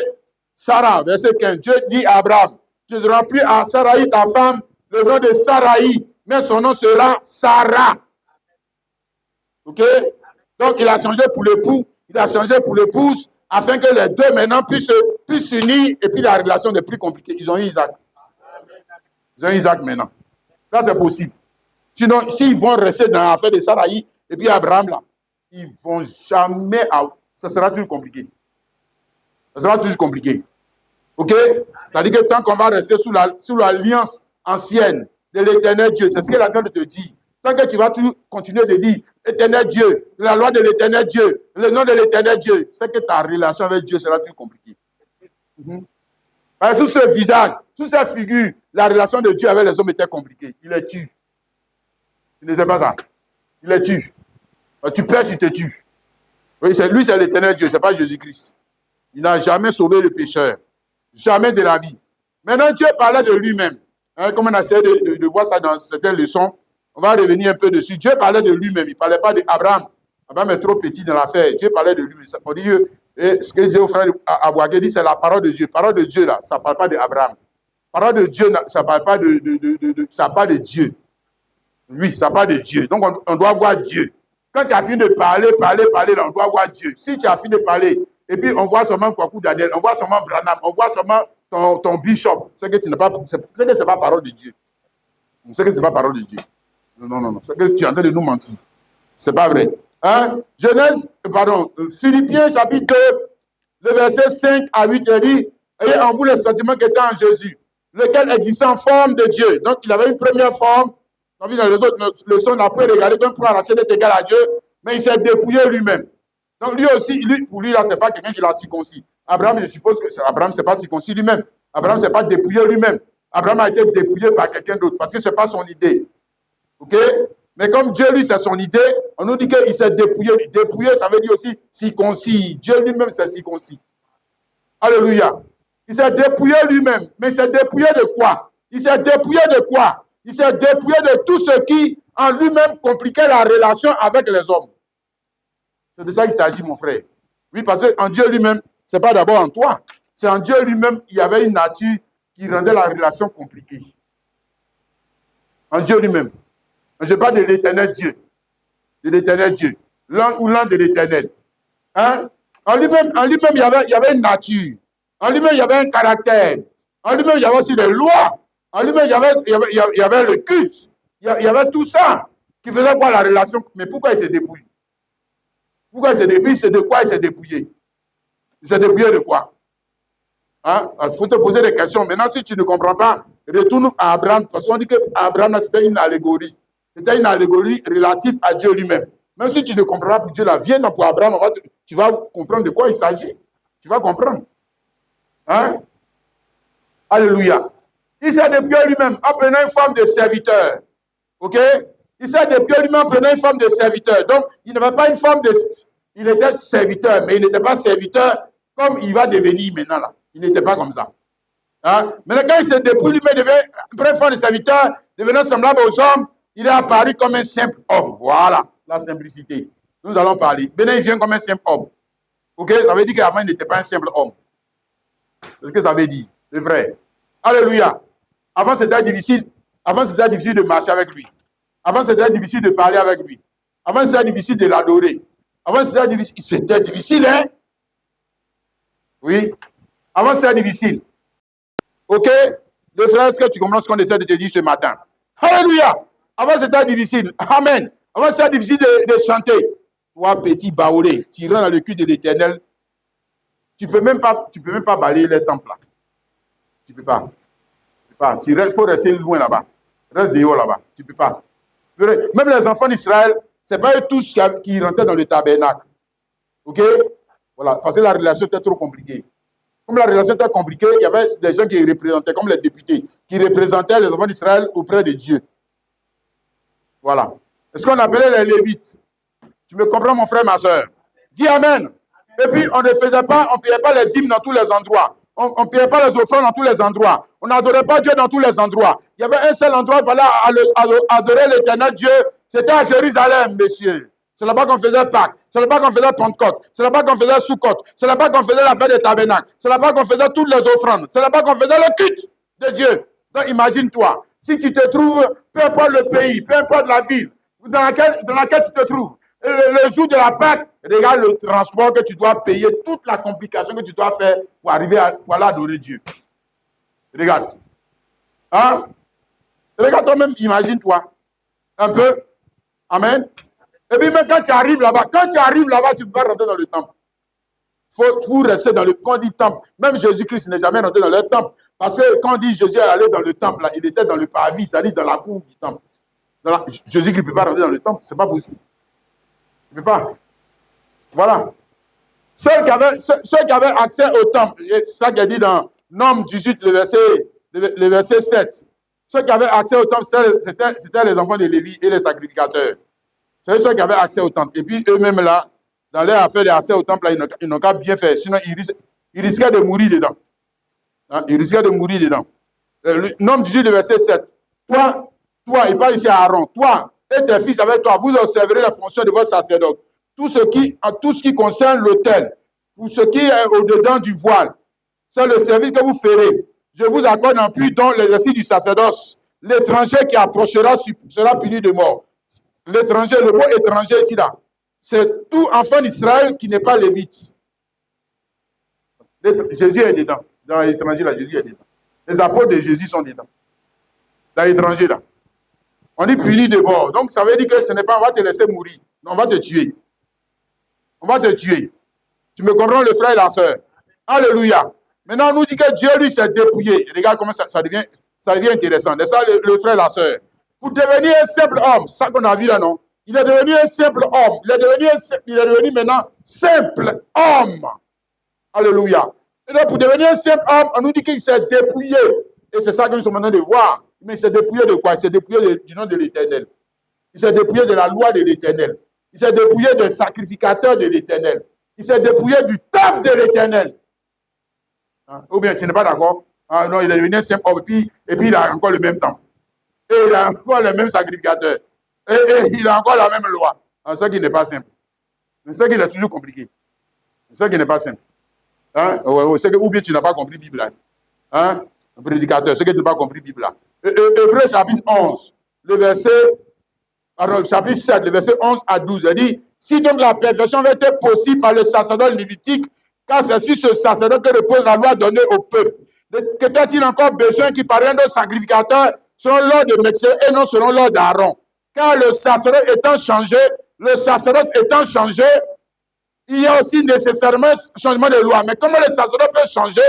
Sarah. Verset 15. Dieu dit à Abraham, tu ne donneras plus à Sarai, ta femme, le nom de Sarai, mais son nom sera Sarah. Ok? Donc il a changé pour l'époux, il a changé pour l'épouse, afin que les deux maintenant puissent s'unir et puis la relation n'est plus compliquée. Ils ont eu Isaac. Ils ont eu Isaac maintenant. Ça, c'est possible. Sinon, s'ils vont rester dans l'affaire de Sarai et puis Abraham, là, ils ne vont jamais... Ça sera toujours compliqué. Ça sera toujours compliqué. OK? C'est-à-dire que tant qu'on va rester sous l'alliance ancienne de l'éternel Dieu, c'est ce qu'il a besoin de te dire. Tant que tu vas toujours continuer de dire éternel Dieu, la loi de l'éternel Dieu, le nom de l'éternel Dieu, c'est que ta relation avec Dieu sera toujours compliquée. Sous ce visage, sous cette figure, la relation de Dieu avec les hommes était compliquée. Il les tue. Tu ne sais pas ça. Il les tue. Tu pêches, il te tue. Oui, lui, c'est l'éternel Dieu, ce n'est pas Jésus-Christ. Il n'a jamais sauvé le pécheur. Jamais de la vie. Maintenant, Dieu parlait de lui-même. Comme on a essayé de voir ça dans certaines leçons, on va revenir un peu dessus. Dieu parlait de lui-même. Il ne parlait pas d'Abraham. Abraham est trop petit dans l'affaire. Dieu parlait de lui-même. On dit, ce que Dieu au frère Abouaké dit, c'est la parole de Dieu. Parole de Dieu, là, ça ne parle pas d'Abraham. Parole de Dieu, ça ne parle pas ça parle de Dieu. Oui, ça parle de Dieu. Donc, on doit voir Dieu. Quand tu as fini de parler, là, on doit voir Dieu. Si tu as fini de parler, et puis on voit seulement Kwaku Daniel, on voit seulement Branham, on voit seulement ton bishop, c'est que ce n'est pas parole de Dieu. C'est que ce n'est pas parole de Dieu. Non. C'est que tu es en train de nous mentir. Ce n'est pas vrai. Philippiens chapitre 2, le verset 5 à 8, il dit, ayez en vous le sentiment qui était en Jésus, lequel existait en forme de Dieu. Donc, il avait une première forme. Dans les autres leçons, on a pu regarder donc pour arracher d'être égal à Dieu, mais il s'est dépouillé lui-même. Donc, lui aussi, pour lui, là, ce n'est pas quelqu'un qui l'a circoncis. Abraham, je suppose que Abraham, ce n'est pas circoncis lui-même. Abraham, ce n'est pas dépouillé lui-même. Abraham a été dépouillé par quelqu'un d'autre, parce que ce n'est pas son idée. OK? Mais comme Dieu, lui, c'est son idée, on nous dit qu'il s'est dépouillé. Dépouillé, ça veut dire aussi circoncis. Dieu lui-même, c'est circoncis. Alléluia. Il s'est dépouillé lui-même. Mais il s'est dépouillé de quoi? Il s'est dépouillé de quoi? Il s'est dépouillé de tout ce qui, en lui-même, compliquait la relation avec les hommes. C'est de ça qu'il s'agit, mon frère. Oui, parce qu'en Dieu lui-même, ce n'est pas d'abord en toi. C'est en Dieu lui-même, il y avait une nature qui rendait la relation compliquée. En Dieu lui-même. Je parle de l'éternel Dieu. De l'éternel Dieu. L'un de l'éternel. Hein? En lui-même, il y avait une nature. En lui-même, il y avait un caractère. En lui-même, il y avait aussi des lois. En lui-même, il y avait le culte. Il y avait tout ça qui faisait quoi la relation. Mais pourquoi il s'est dépouillé? Pourquoi il s'est dépouillé? C'est de quoi il s'est dépouillé? Il s'est dépouillé de quoi? Hein? Il faut te poser des questions. Maintenant, si tu ne comprends pas, retourne à Abraham. Parce qu'on dit qu'Abraham, c'était une allégorie. C'était une allégorie relative à Dieu lui-même. Même si tu ne comprends pas pour Dieu, là, viens pour Abraham, tu vas comprendre de quoi il s'agit. Tu vas comprendre. Hein? Alléluia. Il s'est dépouillé lui-même en prenant une forme de serviteur. OK? Il s'est dépouillé lui-même en prenant une forme de serviteur. Donc, il n'avait pas une forme de... Il était serviteur, mais il n'était pas serviteur comme il va devenir maintenant, là. Il n'était pas comme ça. Hein? Mais quand il s'est dépouillé lui-même, il prenait une forme de serviteur, devenant semblable aux hommes, il est apparu comme un simple homme. Voilà, la simplicité. Nous allons parler. Maintenant, il vient comme un simple homme. OK? Ça veut dire qu'avant, il n'était pas un simple homme. C'est ce que ça veut dire, le frère. Alléluia. Avant, c'était difficile. Avant, c'était difficile de marcher avec lui. Avant, c'était difficile de parler avec lui. Avant, c'était difficile de l'adorer. Avant, c'était difficile, hein? Oui. Avant, c'était difficile. OK? Le frère, est-ce que tu comprends ce qu'on essaie de te dire ce matin? Alléluia! Avant, c'était difficile. Amen. Avant, c'était difficile de chanter. Toi, petit baoulé, tu rentres dans le cul de l'Éternel. Tu ne peux même pas balayer les temples là. Tu ne peux pas. Il faut rester loin là-bas. Reste dehors là-bas. Tu ne peux pas. Même les enfants d'Israël, ce n'est pas eux tous qui rentraient dans le tabernacle. OK? Voilà. Parce que la relation était trop compliquée. Comme la relation était compliquée, il y avait des gens qui représentaient, comme les députés, qui représentaient les enfants d'Israël auprès de Dieu. Voilà. C'est ce qu'on appelait les Lévites. Tu me comprends, mon frère, ma soeur? Dis Amen. Et puis, on ne payait pas les dîmes dans tous les endroits. On ne payait pas les offrandes dans tous les endroits. On n'adorait pas Dieu dans tous les endroits. Il y avait un seul endroit où il fallait adorer l'éternel Dieu. C'était à Jérusalem, messieurs. C'est là-bas qu'on faisait Pâques. C'est là-bas qu'on faisait Pentecôte. C'est là-bas qu'on faisait Soukhot. C'est là-bas qu'on faisait la fête des tabernacles. C'est là-bas qu'on faisait toutes les offrandes. C'est là-bas qu'on faisait le culte de Dieu. Donc, imagine-toi, si tu te trouves, peu importe le pays, peu importe la ville dans laquelle tu te trouves, le jour de la Pâque, regarde le transport que tu dois payer, toute la complication que tu dois faire pour arriver à aller adorer Dieu. Regarde. Hein? Regarde toi-même, imagine-toi. Un peu. Amen. Et puis même quand tu arrives là-bas, tu ne peux pas rentrer dans le temple. Il faut rester dans le... Quand on dit temple, même Jésus-Christ n'est jamais rentré dans le temple. Parce que quand on dit Jésus est allé dans le temple, là, il était dans le parvis, c'est-à-dire dans la cour du temple. Jésus ne peut pas rentrer dans le temple, ce n'est pas possible. Il ne peut pas. Voilà. Ceux qui avaient accès au temple, c'est ça qui est dit dans Nombre 18, le verset 7. Ceux qui avaient accès au temple, c'était les enfants de Lévi et les sacrificateurs. C'est ceux qui avaient accès au temple. Et puis eux-mêmes là, dans leur affaire d'accès au temple, là, ils n'ont qu'à bien faire. Sinon, ils risquaient de mourir dedans. Hein? Ils risquaient de mourir dedans. Nombre 18, le verset 7. Toi, il parle ici à Aaron. Toi et tes fils avec toi, vous observerez la fonction de votre sacerdoce. Tout ce qui concerne l'autel, tout ce qui est au-dedans du voile, c'est le service que vous ferez. Je vous accorde en plus dans l'exercice du sacerdoce. L'étranger qui approchera sera puni de mort. L'étranger, le mot étranger ici là, c'est tout enfant d'Israël qui n'est pas lévite. Jésus est dedans. Dans l'étranger là, Jésus est dedans. Les apôtres de Jésus sont dedans. Dans l'étranger là. On dit puni de mort. Donc ça veut dire que ce n'est pas on va te laisser mourir. On va te tuer. On va te tuer. Tu me comprends, le frère et la soeur? Alléluia. Maintenant, on nous dit que Dieu, lui, s'est dépouillé. Regarde comment ça devient intéressant. C'est ça, le frère et la soeur. Pour devenir un simple homme, c'est ça qu'on a vu là, non? Il est devenu un simple homme. Il est devenu maintenant simple homme. Alléluia. Et donc, pour devenir un simple homme, on nous dit qu'il s'est dépouillé. Et c'est ça que nous sommes en train de voir. Mais il s'est dépouillé de quoi? Il s'est dépouillé du nom de l'Éternel. Il s'est dépouillé de la loi de l'Éternel. Il s'est dépouillé des sacrificateurs de l'Éternel. Il s'est dépouillé du temple de l'Éternel. Hein? Ou bien tu n'es pas d'accord? Ah, non, il est devenu un simple homme. Et puis il a encore le même temple. Et il a encore le même sacrificateur. Et il a encore la même loi. C'est ça qui n'est pas simple. C'est ça qui est toujours compliqué. C'est ça qui n'est pas simple. Hein? Ou bien tu n'as pas compris la Bible. Hein? Un prédicateur, c'est que tu n'as pas compris la Bible. Hébreux chapitre 11, chapitre 7, le verset 11 à 12. Il dit, si donc la perfection avait été possible par le sacerdoce lévitique, car c'est sur ce sacerdoce que repose la loi donnée au peuple. Qu'était-il encore besoin qu'il parvienne de sacrificateurs selon l'ordre de Melchisédek et non selon l'ordre d'Aaron? Car le sacerdoce étant changé, il y a aussi nécessairement changement de loi. Mais comment le sacerdoce peut changer?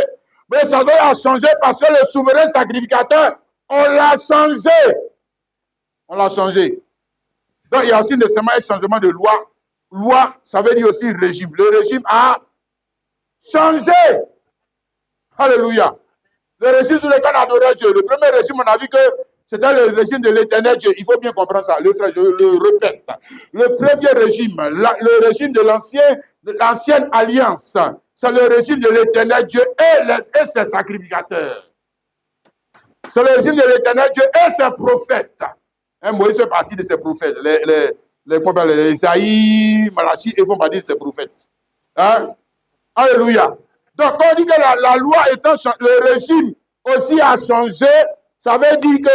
Mais le sacerdoce a changé parce que le souverain sacrificateur, on l'a changé. On l'a changé. Donc, il y a aussi nécessairement un changement de loi. Loi, ça veut dire aussi régime. Le régime a changé. Alléluia. Le régime sur lequel on adorait Dieu. Le premier régime, on a vu que c'était le régime de l'Éternel Dieu. Il faut bien comprendre ça. Le frère, je le répète. Le premier régime, le régime de l'ancienne alliance, c'est le régime de l'Éternel Dieu et ses sacrificateurs. C'est le régime de l'Éternel Dieu et ses prophètes. Moïse fait partie de ces prophètes. Les Isaïe, Malachi, ils font partie de ces prophètes. Hein? Alléluia. Donc, quand on dit que la loi étant changée, le régime aussi a changé, ça veut dire que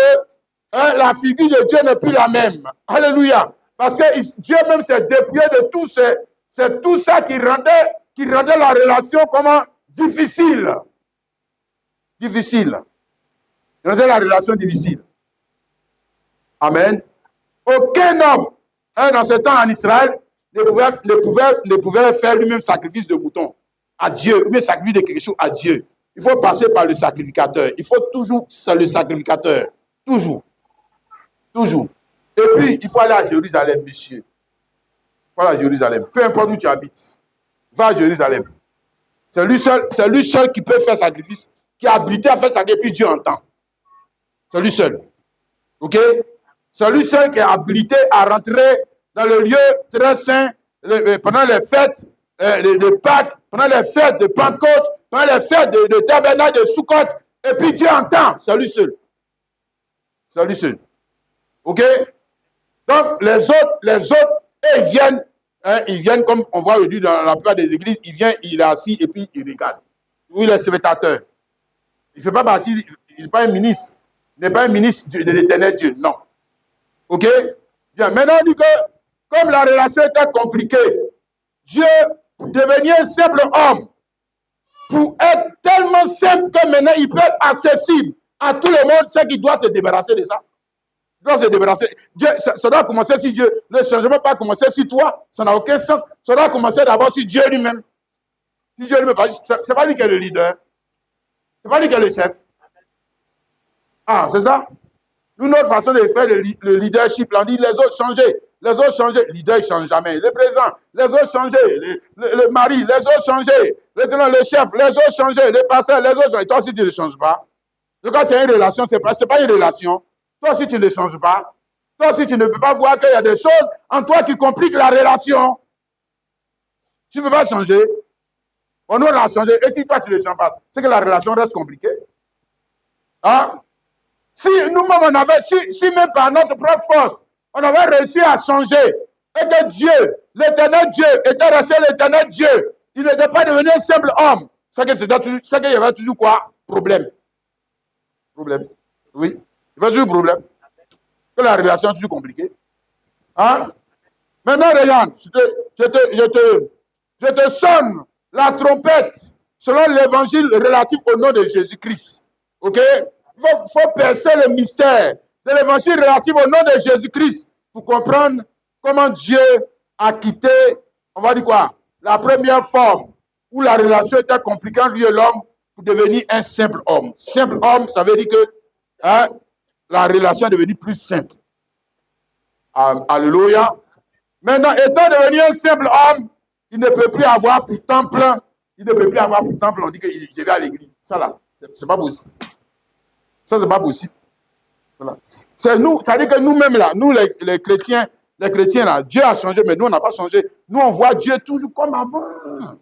la figure de Dieu n'est plus la même. Alléluia. Parce que Dieu même s'est dépouillé de tout c'est tout ça qui rendait la relation difficile. Difficile. Ils ont la relation difficile. Amen. Aucun homme, dans ce temps en Israël, ne pouvait faire lui-même sacrifice de mouton à Dieu, lui-même sacrifice de quelque chose à Dieu. Il faut passer par le sacrificateur. Il faut toujours, c'est le sacrificateur. Toujours. Toujours. Et puis, il faut aller à Jérusalem, monsieur. Il faut aller à Jérusalem. Peu importe où tu habites. Va à Jérusalem. C'est lui seul qui peut faire sacrifice, qui a habilité à faire sacrifice, puis Dieu entend. C'est lui seul. OK? C'est lui seul qui est habilité à rentrer dans le lieu très saint pendant les fêtes de Pâques, pendant les fêtes de Pentecôte, pendant les fêtes de Tabernacle, de Sukkot, et puis Dieu entend. C'est lui seul. C'est lui seul. OK? Donc, les autres, ils viennent comme on voit aujourd'hui dans la plupart des églises, il vient, il est assis et puis il regarde. Oui, il est spectateur. Il ne fait pas partie, il n'est pas un ministre. Il n'est pas un ministre de l'éternel Dieu, non. OK? Bien, maintenant on dit que, comme la relation était compliquée, Dieu, pour devenir un simple homme, pour être tellement simple que maintenant il peut être accessible à tout le monde, c'est qu'il doit se débarrasser de ça. Il doit se débarrasser. Dieu, ça doit commencer sur Dieu. Le changement ne peut pas commencer sur toi. Ça n'a aucun sens. Ça doit commencer d'abord sur Dieu lui-même. Si Dieu lui-même, c'est pas lui qui est le leader. C'est pas lui qui est le chef. Ah, c'est ça? Nous, notre façon de faire le leadership, on dit les autres changez. Les autres changez. Le leader, il ne change jamais. Le président, les autres changez. Le mari, les autres changez. Le chef, les autres changez. Le pasteur, les autres changez. Toi, si tu ne changes pas, donc quand c'est une relation, ce n'est pas une relation. Toi, si tu ne changes pas, toi, si tu ne peux pas voir qu'il y a des choses en toi qui compliquent la relation, tu ne peux pas changer. On aura changé. Et si toi, tu ne changes pas, c'est que la relation reste compliquée. Hein? Si nous-mêmes, on avait, si même par notre propre force, on avait réussi à changer, et que Dieu, l'éternel Dieu, était resté l'éternel Dieu, il n'était pas devenu un simple homme, c'est qu'il y avait toujours quoi? Problème. Problème. Oui. Il y avait toujours problème. Que la relation est toujours compliquée. Hein? Maintenant, regarde, je te sonne la trompette selon l'évangile relatif au nom de Jésus-Christ. OK? Il faut percer le mystère de l'évangile relatif au nom de Jésus-Christ pour comprendre comment Dieu a quitté, on va dire quoi, la première forme où la relation était compliquée entre lui et l'homme pour devenir un simple homme. Simple homme, ça veut dire que la relation est devenue plus simple. Alléluia. Maintenant, étant devenu un simple homme, il ne peut plus avoir pour temps plein. Il ne peut plus avoir pour temps plein. On dit que je vais à l'église. Ça là, c'est pas possible. Ça, c'est pas possible. Voilà. C'est nous, ça veut dire que nous-mêmes là, nous les chrétiens là, Dieu a changé, mais nous on n'a pas changé. Nous on voit Dieu toujours comme avant.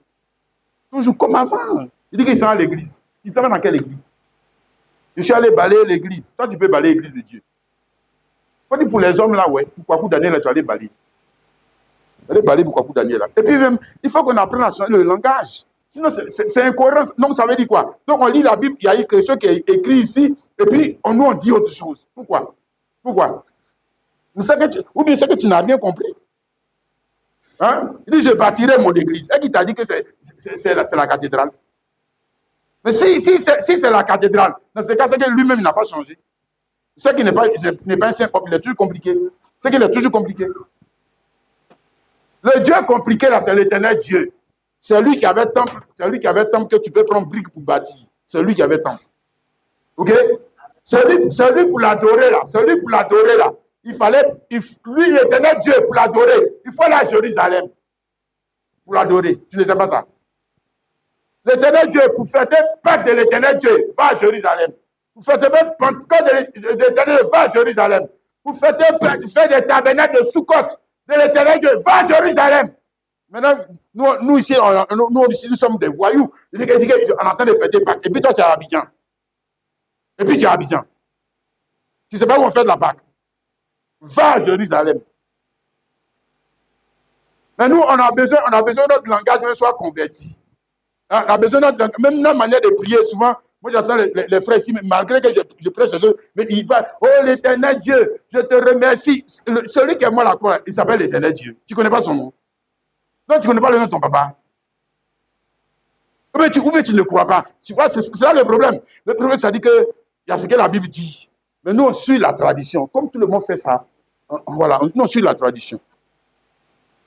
Toujours comme avant. Il dit qu'il s'en va à l'église. Il t'en va dans quelle église? Je suis allé balayer l'église. Toi, tu peux balayer l'église de Dieu. Il faut dire pour les hommes là, ouais, pourquoi pour Daniel là, tu allais balayer. Tu allais balayer pourquoi pour Daniel là. Et puis même, il faut qu'on apprenne à changer le langage. Sinon, c'est incohérent. Donc, ça veut dire quoi? Donc, on lit la Bible, il y a quelque chose qui est écrit ici, et puis nous, on dit autre chose. Pourquoi? Pourquoi? Ou bien c'est que tu n'as rien compris. Hein? Il dit, je bâtirai mon église. Et qui t'a dit que c'est la cathédrale? Mais si c'est la cathédrale, dans ce cas, c'est que lui-même n'a pas changé. C'est qu'il n'est pas un simple homme, il est toujours compliqué. C'est qu'il est toujours compliqué. Le Dieu compliqué, là, c'est l'éternel Dieu. C'est lui qui avait temple que tu peux prendre brique pour bâtir. C'est lui qui avait temple. OK? C'est lui pour l'adorer, là. C'est lui pour l'adorer, là. Lui, l'éternel Dieu, pour l'adorer, il faut aller à Jérusalem. Pour l'adorer. Tu ne sais pas ça? L'éternel Dieu, pour fêter Pâques de l'éternel Dieu, va à Jérusalem. Pour fêter Pentecôte de l'éternel Dieu, va à Jérusalem. Pour fêter des tabernacles de Sukkot de l'éternel Dieu, va à Jérusalem. Maintenant, nous ici, nous sommes des voyous. On est en train de fêter Pâques. Et puis toi, tu es à Abidjan. Et puis tu es à Abidjan. Tu ne sais pas où on fait de la Pâques. Va à Jérusalem. Mais nous, on a besoin que notre langage soit converti. On a besoin de notre, même notre manière de prier, souvent, moi j'entends les frères ici, malgré que je prêche chez eux, mais il va, oh l'éternel Dieu, je te remercie. Celui qui est mort à la croix, il s'appelle l'éternel Dieu. Tu ne connais pas son nom. Non, tu ne connais pas le nom de ton papa. Ou bien tu ne crois pas. Tu vois, c'est ça le problème. Le problème, ça dit que il y a ce que la Bible dit. Mais nous, on suit la tradition. Comme tout le monde fait ça, voilà, nous, on suit la tradition.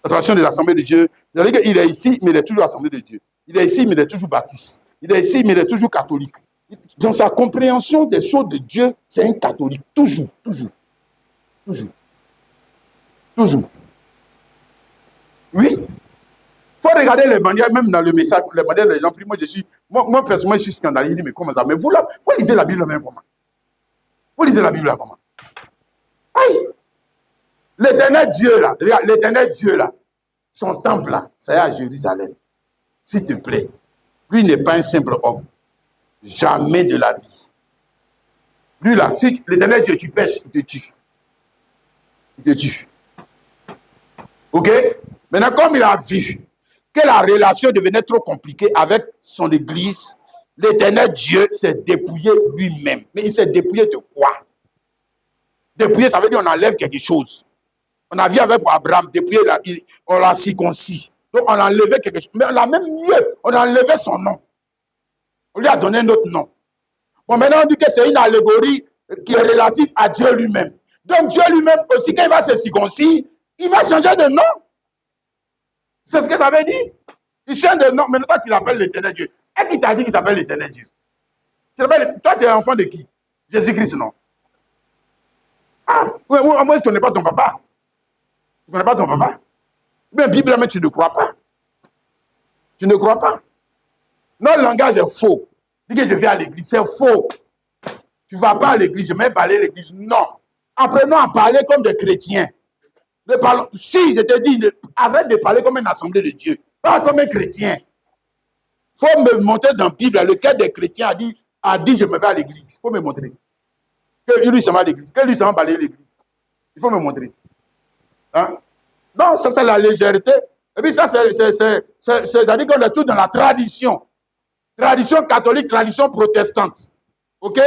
La tradition des assemblées de Dieu. C'est-à-dire qu'il est ici, mais il est toujours assemblée de Dieu. Il est ici, mais il est toujours baptiste. Il est ici, mais il est toujours catholique. Dans sa compréhension des choses de Dieu, c'est un catholique. Toujours, toujours. Toujours. Toujours. Oui. Il faut regarder les bannières, même dans le message, les bannières des gens. Moi, personnellement, je suis scandalisé. Mais comment ça? Mais vous, là, vous lisez la Bible même comment? Vous lisez la Bible là comment? Aïe! L'éternel Dieu là, regarde, l'éternel Dieu là, son temple là, c'est à Jérusalem. S'il te plaît. Lui n'est pas un simple homme. Jamais de la vie. Lui là, si l'éternel Dieu, tu pêches, il te tue. Il te tue. Ok? Maintenant, comme il a vu que la relation devenait trop compliquée avec son église, l'éternel Dieu s'est dépouillé lui-même. Mais il s'est dépouillé de quoi? Dépouillé, ça veut dire qu'on enlève quelque chose. On a vu avec Abraham, dépouillé, on l'a circoncis. Donc on a enlevé quelque chose. Mais on a même mieux, on a enlevé son nom. On lui a donné un autre nom. Bon, maintenant on dit que c'est une allégorie qui est relative à Dieu lui-même. Donc Dieu lui-même aussi, quand il va se circoncire, il va changer de nom. C'est ce que ça veut dire. Il change de nom. Maintenant, toi, tu l'appelles l'éternel Dieu. Et qui t'a dit qu'il s'appelle l'éternel Dieu? Toi, tu es enfant de qui? Jésus-Christ, non? Ah, moi, je ne connais pas ton papa. Tu ne connais pas ton papa? Mais Bible, mais tu ne crois pas. Tu ne crois pas. Notre langage est faux. Dis que je vais à l'église, c'est faux. Tu ne vas pas à l'église, je vais parler à l'église. Non. Apprenons à parler comme des chrétiens. Si je te dis, arrête de parler comme une assemblée de Dieu. Pas comme un chrétien. Il faut me montrer dans la Bible, lequel des chrétiens a dit je me vais à l'église. Il faut me montrer. Que lui, ça va à l'église. Que lui, ça va balayer l'église. Il faut me montrer. Hein? Donc, ça, c'est la légèreté. Et puis, ça, c'est-à-dire qu'on est tout dans la tradition. Tradition catholique, tradition protestante. OK?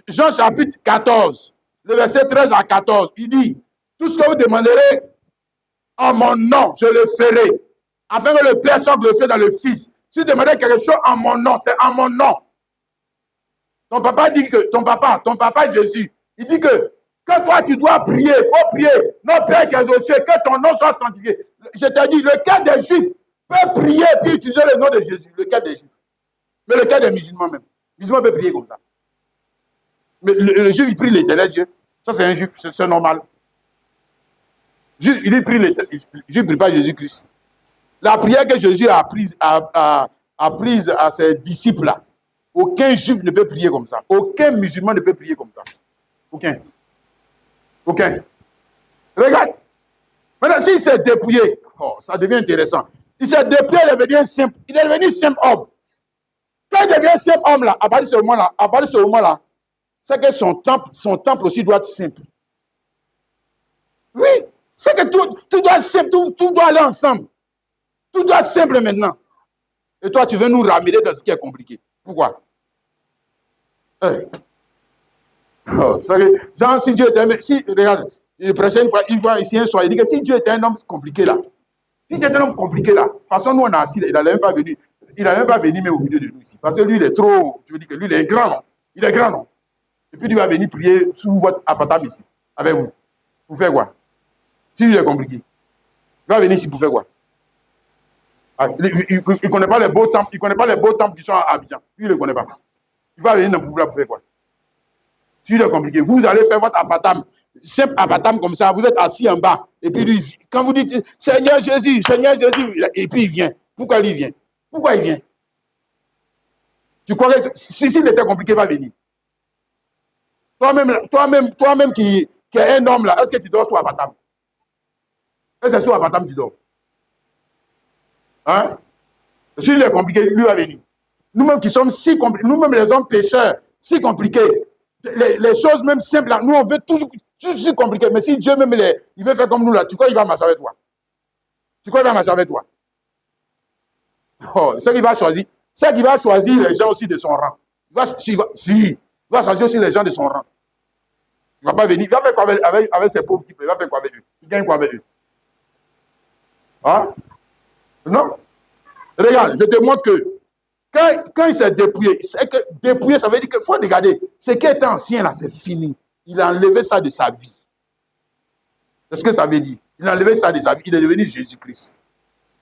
Jean chapitre 14, le verset 13 à 14, il dit, tout ce que vous demanderez en mon nom, je le ferai. Afin que le Père soit glorifié dans le Fils. Si vous demandez quelque chose en mon nom, c'est en mon nom. Ton papa dit que, ton papa Jésus, il dit que quand toi tu dois prier, il faut prier. Notre Père qui est aux cieux, que ton nom soit sanctifié. Je te dis, le cas des Juifs peut prier puis utiliser le nom de Jésus. Le cas des Juifs. Mais le cas des musulmans même. Les musulmans peuvent prier comme ça. Mais le Juif, il prie l'éternel Dieu. Ça, c'est un Juif, c'est normal. Il prie l'éternel. Je ne prie pas Jésus-Christ. La prière que Jésus a prise à ses disciples-là, aucun Juif ne peut prier comme ça. Aucun musulman ne peut prier comme ça. Aucun. Regarde. Maintenant, s'il s'est dépouillé, ça devient intéressant. Il s'est dépouillé, il est devenu simple. Il est devenu simple homme. Quand il devient simple homme, là, à partir de ce moment-là, c'est que son temple aussi doit être simple. Oui, c'est que tout doit être simple, tout doit aller ensemble. Tout doit être simple maintenant. Et toi, tu veux nous ramener dans ce qui est compliqué. Pourquoi? Genre, si Dieu était... regarde, le prochaine fois, il voit ici un soir, il dit que si Dieu était un homme compliqué là, de toute façon, nous on a assis, il n'allait même pas venir. Il n'allait même pas venir même au milieu de nous ici. Parce que lui, il est trop... Tu veux dire que lui, il est grand, non? Il est grand, non? Et puis, il va venir prier sous votre appartement ici, avec vous. Vous faites quoi? Si lui est compliqué, il va venir ici pour faire quoi? Il ne connaît pas les beaux temples, qui sont à Abidjan. Lui, il ne les connaît pas. Il va venir dans le pouvoir pour faire quoi? Si il est compliqué, vous allez faire votre appartement, simple appartement comme ça, vous êtes assis en bas. Et puis lui, quand vous dites Seigneur Jésus, et puis il vient. Pourquoi lui vient? Pourquoi il vient? Tu crois que s'il était compliqué, il va venir. Toi-même qui est un homme là, est-ce que tu dors sous appartement? Est-ce que c'est sous appartement que tu dors? Hein? Si il est compliqué, lui va venir. Nous-mêmes qui sommes si compliqués, nous-mêmes les hommes pécheurs, si compliqués, les choses même simples, là, nous on veut toujours si compliqué. Mais si Dieu même il veut faire comme nous là, tu crois qu'il va marcher avec toi? Tu crois qu'il va marcher avec toi? Oh, c'est qu'il va choisir. C'est qu'il va choisir les gens aussi de son rang. Il va choisir aussi les gens de son rang. Il ne va pas venir. Il va faire quoi avec ces pauvres types? Il va faire quoi avec eux? Il gagne quoi avec eux? Hein? Non? Regarde, je te montre que Quand il s'est dépouillé, c'est que dépouillé, ça veut dire qu'il faut regarder. Ce qui était ancien là, c'est fini. Il a enlevé ça de sa vie. C'est ce que ça veut dire. Il a enlevé ça de sa vie. Il est devenu Jésus-Christ.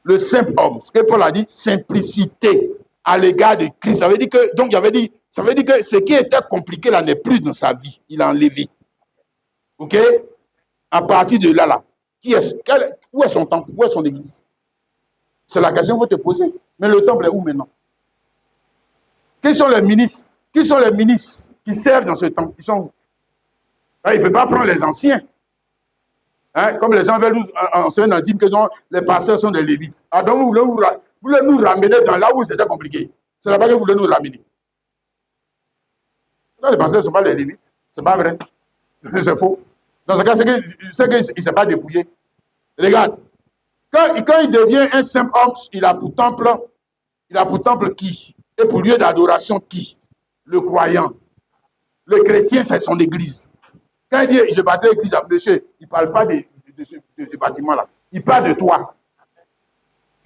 Le simple homme. Ce que Paul a dit, simplicité à l'égard de Christ. Ça veut dire que, donc, ça veut dire que ce qui était compliqué là n'est plus dans sa vie. Il a enlevé. OK? À partir de là, où est son temple? Où est son église? C'est la question qu'il faut te poser. Mais le temple est où maintenant? Quels sont les ministres? Qui sont les ministres qui servent dans ce temple? Ils sont où? Il ne peut pas prendre les anciens. Comme les gens veulent nous enseigner dans le dîme que non, les pasteurs sont des lévites. Ah, donc vous voulez nous ramener dans là où c'était compliqué. C'est là-bas que vous voulez nous ramener. Là, les pasteurs ne sont pas les lévites. Ce n'est pas vrai. C'est faux. Dans ce cas, c'est qu'il ne s'est pas dépouillé. Regarde. Quand il devient un simple homme, il a pour temple qui? Et pour lieu d'adoration qui? Le croyant. Le chrétien, c'est son église. Quand il dit je bâtirai l'église, monsieur, il ne parle pas de ce bâtiment-là. Il parle de toi.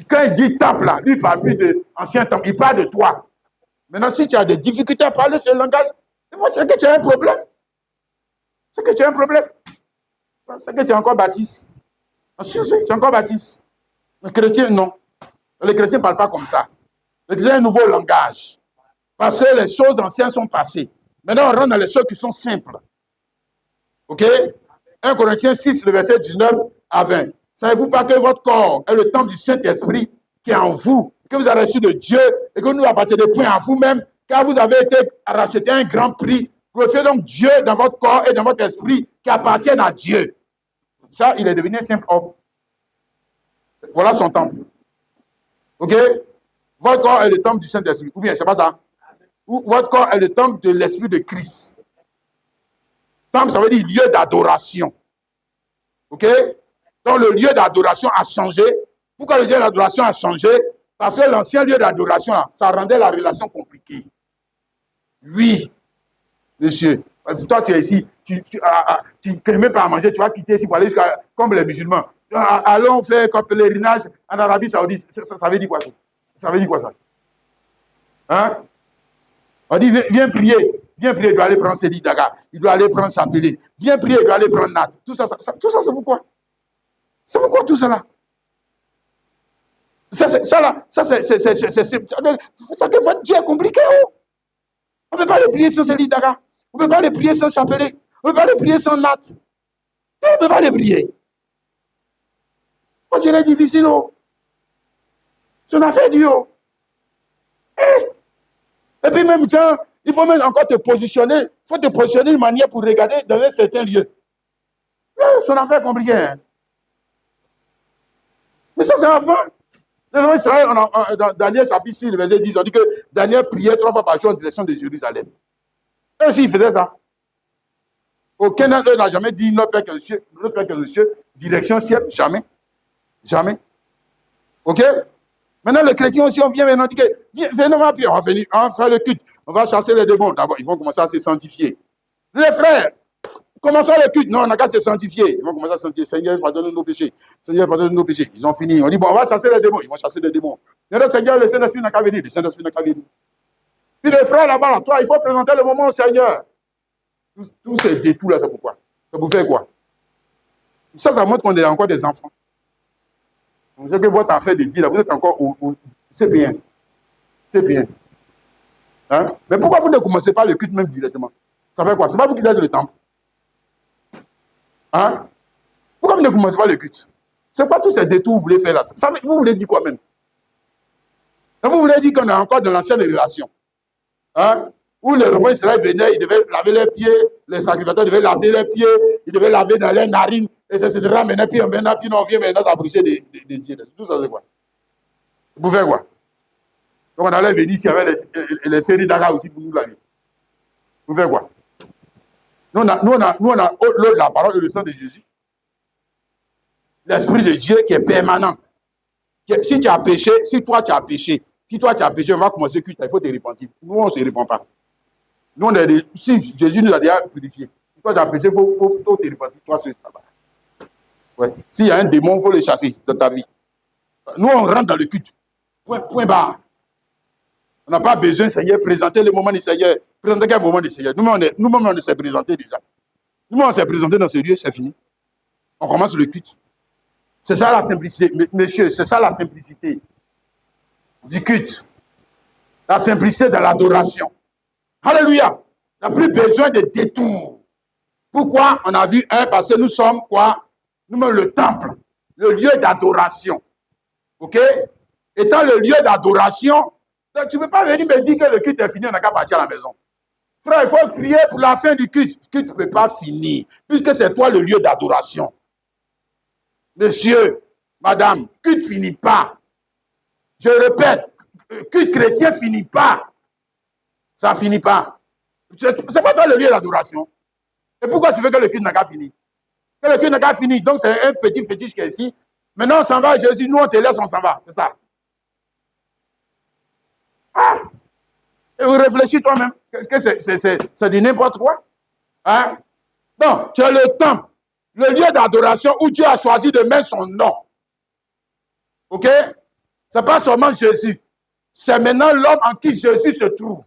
Quand il dit temple, là, lui, il ne parle plus d'ancien temple. Il parle de toi. Maintenant, si tu as des difficultés à parler ce langage, c'est que tu as un problème. C'est que tu as un problème. C'est que tu es encore baptiste. Tu es encore baptiste. Le chrétien, non. Les chrétiens ne parlent pas comme ça. Les chrétiens ont un nouveau langage. Parce que les choses anciennes sont passées. Maintenant, on rentre dans les choses qui sont simples. OK? 1 Corinthiens 6, le verset 19 à 20. Savez-vous pas que votre corps est le temple du Saint-Esprit qui est en vous, que vous avez reçu de Dieu et que vous n'appartenez point à vous-même, car vous avez été racheté à un grand prix. Glorifiez donc Dieu dans votre corps et dans votre esprit qui appartiennent à Dieu. Ça, il est devenu un simple homme. Voilà son temple. OK? Votre corps est le temple du Saint-Esprit. Ou bien, c'est pas ça? Ou votre corps est le temple de l'Esprit de Christ. Temple, ça veut dire lieu d'adoration. OK? Donc, le lieu d'adoration a changé. Pourquoi le lieu d'adoration a changé? Parce que l'ancien lieu d'adoration, ça rendait la relation compliquée. Oui, monsieur. Toi, tu es ici. Tu n'aimes pas à manger. Tu vas quitter ici pour aller jusqu'à, comme les musulmans. Allons faire un pèlerinage en Arabie Saoudite. Ça veut dire quoi ça? Ça veut dire quoi ça? Hein? On dit, viens prier. Viens prier, il doit aller prendre Sedi Daga. Il doit aller prendre Sapélé. Viens prier, il doit aller prendre Nat. Tout ça, c'est pourquoi? C'est pourquoi tout ça là? C'est que votre Dieu est compliqué. Oh? On ne peut pas les prier sans Sedi Daga. On ne peut pas les prier sans Chapelé. On ne peut pas les prier sans Nat. On ne peut pas les prier. Votre Dieu est difficile. Oh? C'est une affaire dure. Oh? Et puis même, tiens, il faut même encore te positionner. Il faut te positionner d'une manière pour regarder dans un certain lieu. C'est une affaire compliquée. Hein? Mais ça, c'est avant. Dans Israël, dans Daniel chapitre 6, le verset 10, on dit que Daniel priait 3 fois par jour en direction de Jérusalem. Eux aussi, ils faisaient ça. Aucun d'eux n'a jamais dit notre Père qui est aux cieux, direction ciel, jamais. Jamais. OK? Maintenant, les chrétiens aussi, on vient maintenant dire que venez, on va prier, on va faire le culte, on va chasser les démons. D'abord, ils vont commencer à se sanctifier. Les frères, commençons le culte. Non, on n'a qu'à se sanctifier. Ils vont commencer à se sanctifier. Seigneur, pardonne nos péchés. Seigneur, pardonne nos péchés. Ils ont fini. On dit, bon, on va chasser les démons. Ils vont chasser les démons. Mais le Seigneur, le Saint-Esprit n'a qu'à venir. Le Saint-Esprit n'a qu'à venir. Puis les frères là-bas, toi, il faut présenter le moment au Seigneur. Tous ces détours là, c'est pourquoi? C'est pour faire quoi? Ça montre qu'on est encore des enfants. Je sais que votre affaire de dire, là, vous êtes encore c'est bien. C'est bien. Hein? Mais pourquoi vous ne commencez pas le culte même directement? Ça fait quoi? C'est pas vous qui êtes le temple. Hein? Pourquoi vous ne commencez pas le culte? C'est quoi tous ces détours que vous voulez faire là? Vous voulez dire quoi même? Vous voulez dire qu'on est encore dans l'ancienne relation. Hein? Où les enfants d'Israël venaient, ils devaient laver leurs pieds, les sacrificateurs devaient laver leurs pieds, ils devaient laver dans leurs narines, etc. Maintenant, puis on vient maintenant s'approcher des dieux. Tout ça, c'est quoi? Vous faites quoi? Donc on allait venir ici avec les séries d'Aga aussi pour nous laver. Vous faites quoi? Nous, on a la parole et le sang de Jésus. L'Esprit de Dieu qui est permanent. Si tu as péché, si toi tu as péché, on va commencer le culte, il faut te repentir. Nous, on ne se repent pas. Nous, si Jésus nous a déjà purifié, si toi tu as péché, il faut te repentir. Toi, c'est là-bas. Ouais. S'il y a un démon, il faut le chasser dans ta vie. Nous, on rentre dans le culte. Point barre. On n'a pas besoin, Seigneur, de présenter le moment du Seigneur. Présenter quel moment du Seigneur? Nous-mêmes, on s'est présenté déjà. Nous-mêmes, on s'est présenté dans ce lieu, c'est fini. On commence le culte. C'est ça la simplicité. Messieurs, c'est ça la simplicité du culte. La simplicité de l'adoration. Alléluia. On n'a plus besoin de détours. Pourquoi? On a vu un, parce que nous sommes quoi? Nous-mêmes le temple, le lieu d'adoration. OK? Étant le lieu d'adoration, tu ne peux pas venir me dire que le culte est fini, on n'a qu'à partir à la maison. Frère, il faut prier pour la fin du culte. Le culte ne peut pas finir, puisque c'est toi le lieu d'adoration. Monsieur, madame, culte ne finit pas. Je répète, culte chrétien ne finit pas. Ça ne finit pas. C'est pas toi le lieu d'adoration. Et pourquoi tu veux que le culte n'a qu'à finir? Que le culte n'a qu'à finir. Donc c'est un petit fétiche qui est ici. Maintenant on s'en va, Jésus, nous on te laisse, on s'en va. C'est ça. Ah! Et vous réfléchissez toi-même. Est-ce que c'est du n'importe quoi? Hein? Non, tu as le temple, le lieu d'adoration où Dieu a choisi de mettre son nom. OK? Ce n'est pas seulement Jésus. C'est maintenant l'homme en qui Jésus se trouve.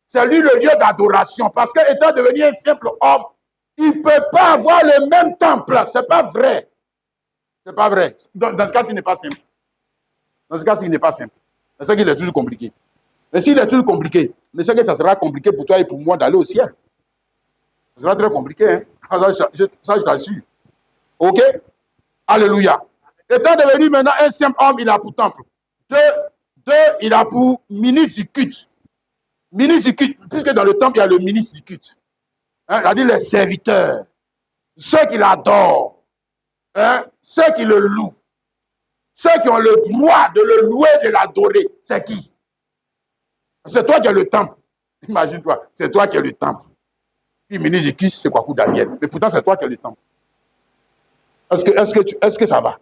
C'est lui le lieu d'adoration. Parce qu'étant devenu un simple homme, il ne peut pas avoir le même temple. Ce n'est pas vrai. Ce n'est pas vrai. Dans ce cas, il n'est pas simple. Dans ce cas, il n'est pas simple. C'est ça qu'il est toujours compliqué. Mais s'il est toujours compliqué, mais c'est que ça sera compliqué pour toi et pour moi d'aller au ciel. Ça sera très compliqué. Hein? Ça, je t'assure. OK? Alléluia. Étant devenu maintenant un simple homme, il a pour temple. Deux, il a pour ministre du culte. Ministre du culte, puisque dans le temple, il y a le ministre du culte. Hein? C'est-à-dire les serviteurs, ceux qui l'adorent, hein? Ceux qui le louent, ceux qui ont le droit de le louer, de l'adorer. C'est qui? C'est toi qui as le temple. Imagine-toi, c'est toi qui as le temple. Puis ministre du culte, c'est Kwaku Daniel. Mais pourtant, c'est toi qui as le temple. Est-ce que ça va?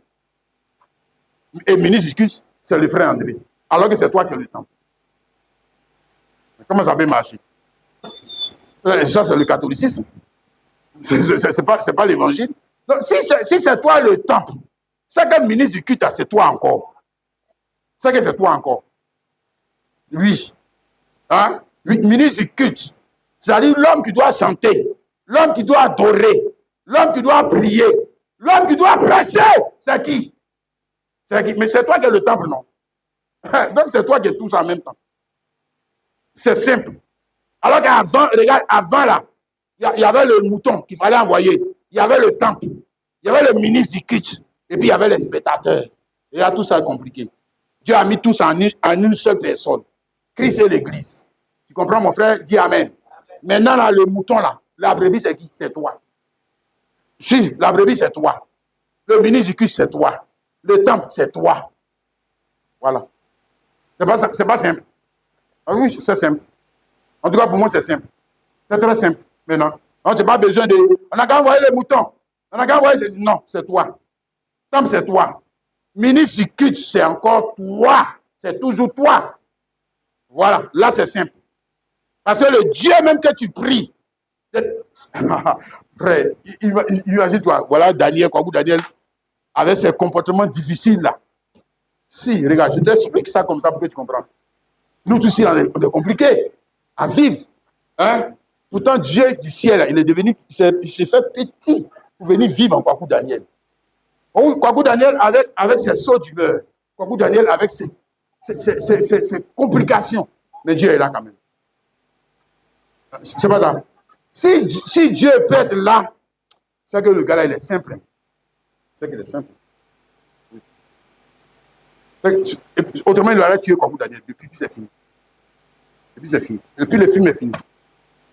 Et ministre du culte, c'est le frère André. Alors que c'est toi qui as le temple. Comment ça peut marcher? Ça, c'est le catholicisme. C'est pas l'évangile. Donc, si c'est toi le temple, c'est que le ministre du culte, c'est toi encore. C'est que c'est toi encore. Oui. Hein? Oui, ministre du culte. C'est-à-dire l'homme qui doit chanter, l'homme qui doit adorer, l'homme qui doit prier, l'homme qui doit prêcher. C'est qui? C'est qui? Mais c'est toi qui as le temple, non? Donc c'est toi qui as tout ça en même temps. C'est simple. Alors qu'avant, regarde, avant là, il y avait le mouton qu'il fallait envoyer. Il y avait le temple. Il y avait le ministre du culte. Et puis il y avait les spectateurs. Et là, tout ça est compliqué. Dieu a mis tout ça en une seule personne. Christ et l'Église. Tu comprends, mon frère? Dis Amen. Maintenant, là, le mouton, là, la brebis, c'est qui? C'est toi. Si, la brebis, c'est toi. Le ministre du culte, c'est toi. Le temple, c'est toi. Voilà. C'est pas simple. Ah oui, c'est simple. En tout cas, pour moi, c'est simple. C'est très simple. Maintenant, on n'a pas besoin de... On n'a qu'à envoyer les moutons. On n'a qu'à envoyer... Non, c'est toi. Temple, c'est toi. Ministre du culte, c'est encore toi. C'est toujours toi. Voilà. Là, c'est simple. Parce que le Dieu même que tu pries... Frère, imagine-toi. Voilà Daniel, Kwaku Daniel, avec ses comportements difficiles là. Si, regarde, je t'explique ça comme ça pour que tu comprennes. Nous tous ici, on est compliqués à vivre. Hein? Pourtant, Dieu du ciel, il est devenu, il s'est fait petit pour venir vivre en Kwaku Daniel. Kwaku Daniel avec ses sauts d'humeur. Kwaku Daniel avec ses complications. Mais Dieu est là quand même. C'est pas ça. Si Dieu peut être là, c'est que le gars là, il est simple. C'est qu'il est simple. Autrement, il aurait tué Kwaku Daniel. Depuis, c'est fini. Depuis, c'est fini. Depuis, le film est fini.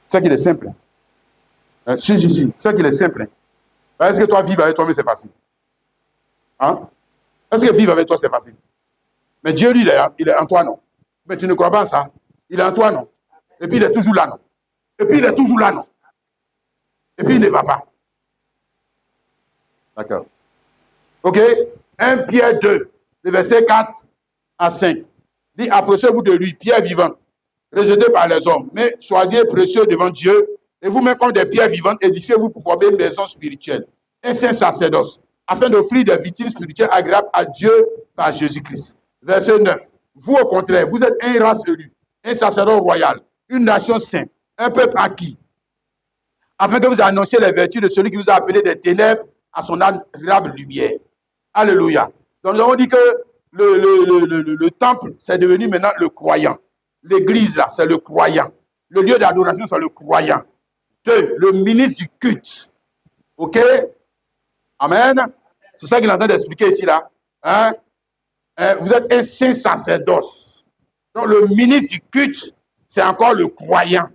C'est qu'il est simple. Si. C'est qu'il est simple. Est-ce que toi, vivre avec toi-même, c'est facile? Hein? Est-ce que vivre avec toi, c'est facile? Mais Dieu, lui, il est en toi, non? Mais tu ne crois pas en ça? Il est en toi, non? Et puis, il est toujours là, non? Et puis, il est toujours là, non? Et puis, il ne va pas. D'accord. OK? 1 Pierre 2, le verset 4 à 5. Dit, approchez-vous de lui, pierre vivante, rejetée par les hommes, mais soyez précieux devant Dieu, et vous-même comme des pierres vivantes, édifiez-vous pour former une maison spirituelle, un saint sacerdoce, afin d'offrir des victimes spirituelles agréables à Dieu par Jésus-Christ. Verset 9. Vous, au contraire, vous êtes un race élue, un sacerdoce royal, une nation sainte, un peuple acquis, afin que vous annonciez les vertus de celui qui vous a appelé des ténèbres à son admirable lumière. Alléluia. Donc nous avons dit que le temple, c'est devenu maintenant le croyant. L'église, là, c'est le croyant. Le lieu d'adoration, c'est le croyant. 2, le ministre du culte. OK? Amen. C'est ça qu'il est en train d'expliquer ici, là. Hein? Vous êtes un saint sacerdoce. Donc, le ministre du culte, c'est encore le croyant.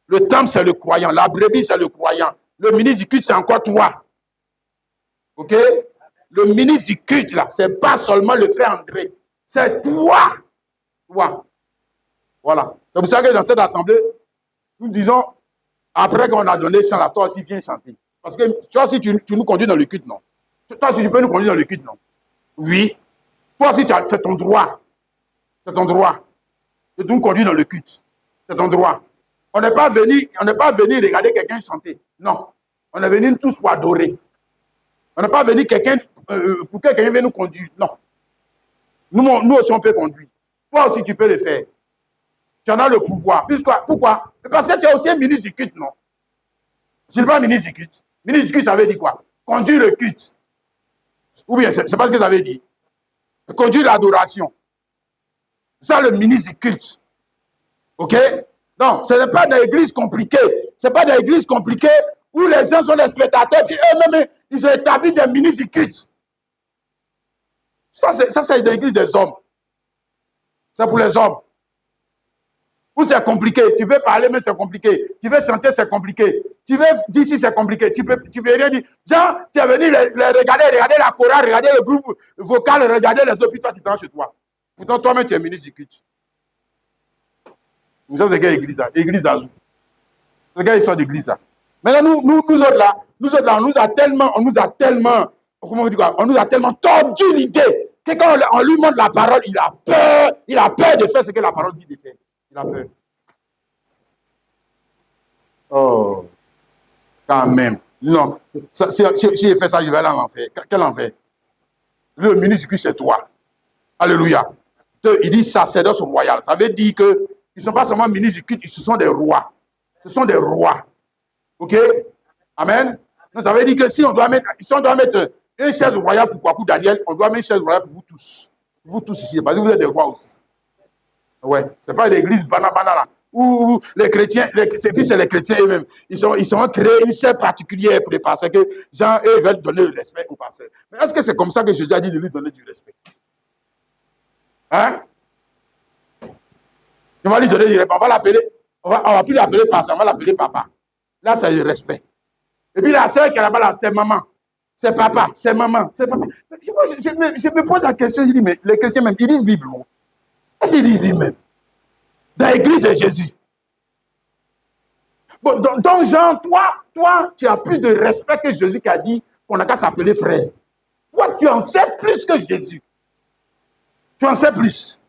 Le temple, c'est le croyant. La brebis, c'est le croyant. Le ministre du culte, c'est encore toi. OK? Le ministre du culte, là, c'est pas seulement le frère André. C'est toi. Toi. Voilà. C'est pour ça que dans cette assemblée, nous disons, après qu'on a donné chant, là, toi aussi, viens chanter. Parce que toi aussi, tu nous conduis dans le culte, non? Toi aussi, tu peux nous conduire dans le culte, non? Oui. Toi aussi, c'est ton droit. C'est ton droit. De nous conduire dans le culte. C'est ton droit. On n'est pas venu regarder quelqu'un chanter. Non. On est venu tous pour adorer. On n'est pas venu pour que quelqu'un vienne nous conduire. Non. Nous aussi, on peut conduire. Toi aussi, tu peux le faire. Tu en as le pouvoir. Pourquoi? Parce que tu es aussi un ministre du culte, non? Je ne suis pas ministre du culte. Ministre du culte, ça veut dire quoi? Conduire le culte. Ou bien, c'est pas ce que ça veut dire. Conduire l'adoration. C'est ça le ministre du culte. OK? Non, ce n'est pas des églises compliquées. Ce n'est pas des églises compliquées où les gens sont des spectateurs, puis eux-mêmes, ils ont établi des ministres du culte. Ça, c'est des églises des hommes. C'est pour les hommes. Où c'est compliqué. Tu veux parler, mais c'est compliqué. Tu veux chanter, c'est compliqué. Tu veux dire si c'est compliqué. Tu peux rien dire. Jean, tu es venu regarder la chorale, regarder le groupe vocal, regarder les autres, puis toi, tu t'en chez toi. Pourtant, toi-même, tu es ministre du culte. Ça, c'est quelle église, ça? Église Azou. C'est quelle histoire d'église, ça? Maintenant, nous autres là, on nous a tellement, comment on dit quoi? On nous a tellement tordu l'idée que quand on lui montre la parole, il a peur de faire ce que la parole dit de faire. Il a peur. Oh, quand même. Non, si je fais ça, je vais aller en enfer. Quel enfer? Le ministre du culte, c'est toi. Alléluia. Il dit sacerdoce royal. Ça veut dire qu'ils ne sont pas seulement ministres du culte, ce sont des rois. Ce sont des rois. OK? Amen. Donc, ça veut dire que si on doit mettre une chaise royale pour Kwaku Daniel, on doit mettre une chaise royale pour vous tous. Vous tous ici, parce que vous êtes des rois aussi. Ouais. Ce n'est pas l'église banana là. Où les chrétiens, c'est les chrétiens eux-mêmes. Ils ont créé une chaise particulière pour les pasteurs que gens, eux, veulent donner le respect aux pasteurs. Mais est-ce que c'est comme ça que Jésus a dit de lui donner du respect? Hein? On va lui donner du respect. On va l'appeler. On va plus l'appeler pasteur, on va l'appeler papa. Là, c'est le respect. Et puis la sœur qui est là-bas, là, c'est maman. C'est papa. C'est maman. C'est papa. Je me pose la question, je dis, mais les chrétiens même, ils lisent Bible, non? Est-ce qu'ils lisent même? Dans l'église, c'est Jésus. Bon, donc, Jean, toi, tu as plus de respect que Jésus qui a dit qu'on n'a qu'à s'appeler frère. Toi, tu en sais plus que Jésus. Tu en sais plus.